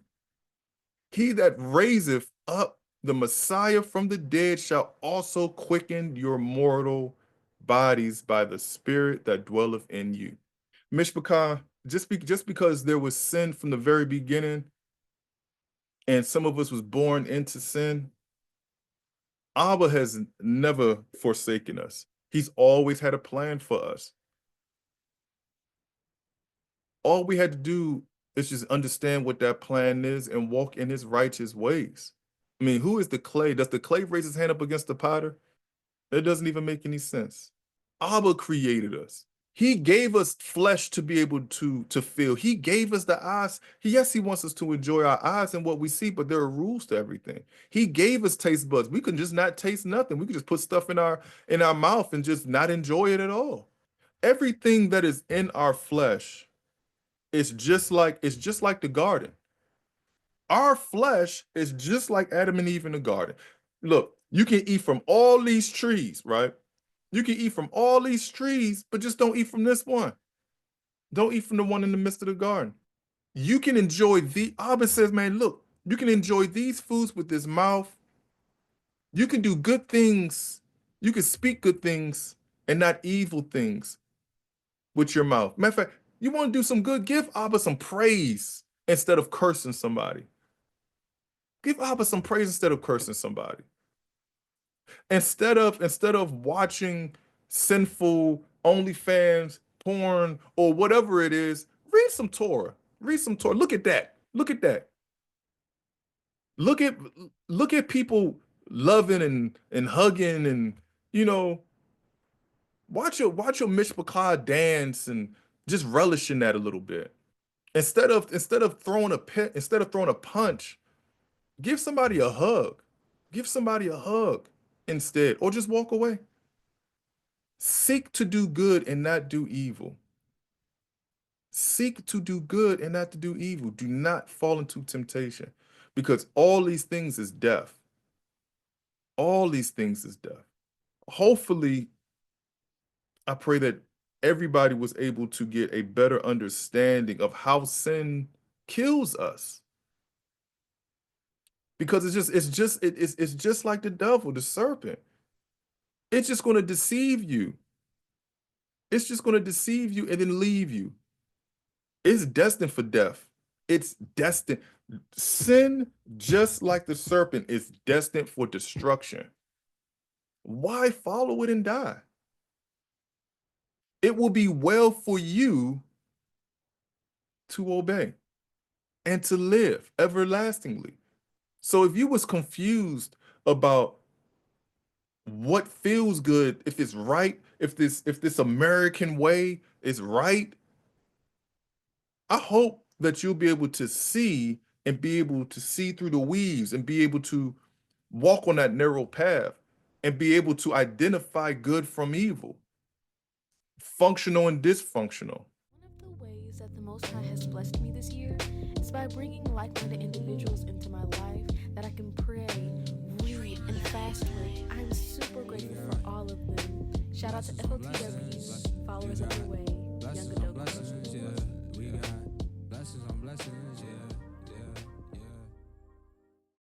he that raiseth up the Messiah from the dead shall also quicken your mortal bodies by the spirit that dwelleth in you. Mishpachah, just because there was sin from the very beginning, and some of us was born into sin, Abba has never forsaken us. He's always had a plan for us. All we had to do is just understand what that plan is and walk in his righteous ways. I mean, who is the clay? Does the clay raise his hand up against the potter? That doesn't even make any sense. Abba created us. He gave us flesh to be able to feel. He gave us the eyes. Yes, he wants us to enjoy our eyes and what we see, but there are rules to everything. He gave us taste buds. We can just not taste nothing. We can just put stuff in our mouth and just not enjoy it at all. Everything that is in our flesh is just like the garden. Our flesh is just like Adam and Eve in the garden. Look, you can eat from all these trees, right? You can eat from all these trees, but just don't eat from this one. Don't eat from the one in the midst of the garden. You can enjoy Abba says, man, look, You can enjoy these foods with this mouth. You can do good things. You can speak good things and not evil things with your mouth. Matter of fact, you want to do some good, give Abba some praise instead of cursing somebody. Give Abba some praise instead of cursing somebody. Instead of watching sinful OnlyFans, porn, or whatever it is, read some Torah. Read some Torah. Look at that. Look at that. Look at look at people loving and hugging and you know watch your mishpachah dance and just relish in that a little bit. Instead of throwing a pit, instead of throwing a punch, give somebody a hug. Give somebody a hug instead, or just walk away. Seek to do good and not do evil. Seek to do good and not to do evil. Do not fall into temptation because all these things is death. All these things is death. Hopefully, I pray that everybody was able to get a better understanding of how sin kills us. Because it's just like the devil, the serpent. It's just going to deceive you. It's just going to deceive you and then leave you. It's destined for death. It's destined. Sin, just like the serpent, is destined for destruction. Why follow it and die? It will be well for you to obey and to live everlastingly. So if you was confused about what feels good, if it's right, if this American way is right, I hope that you'll be able to see and be able to see through the weaves and be able to walk on that narrow path and be able to identify good from evil, functional and dysfunctional.
One of the ways that the Most High has blessed me this year is by bringing like-minded individuals into my life that I can pray, read, and fast with. I'm super grateful for all of them. Shout out to FOTW, followers of the way, young adult.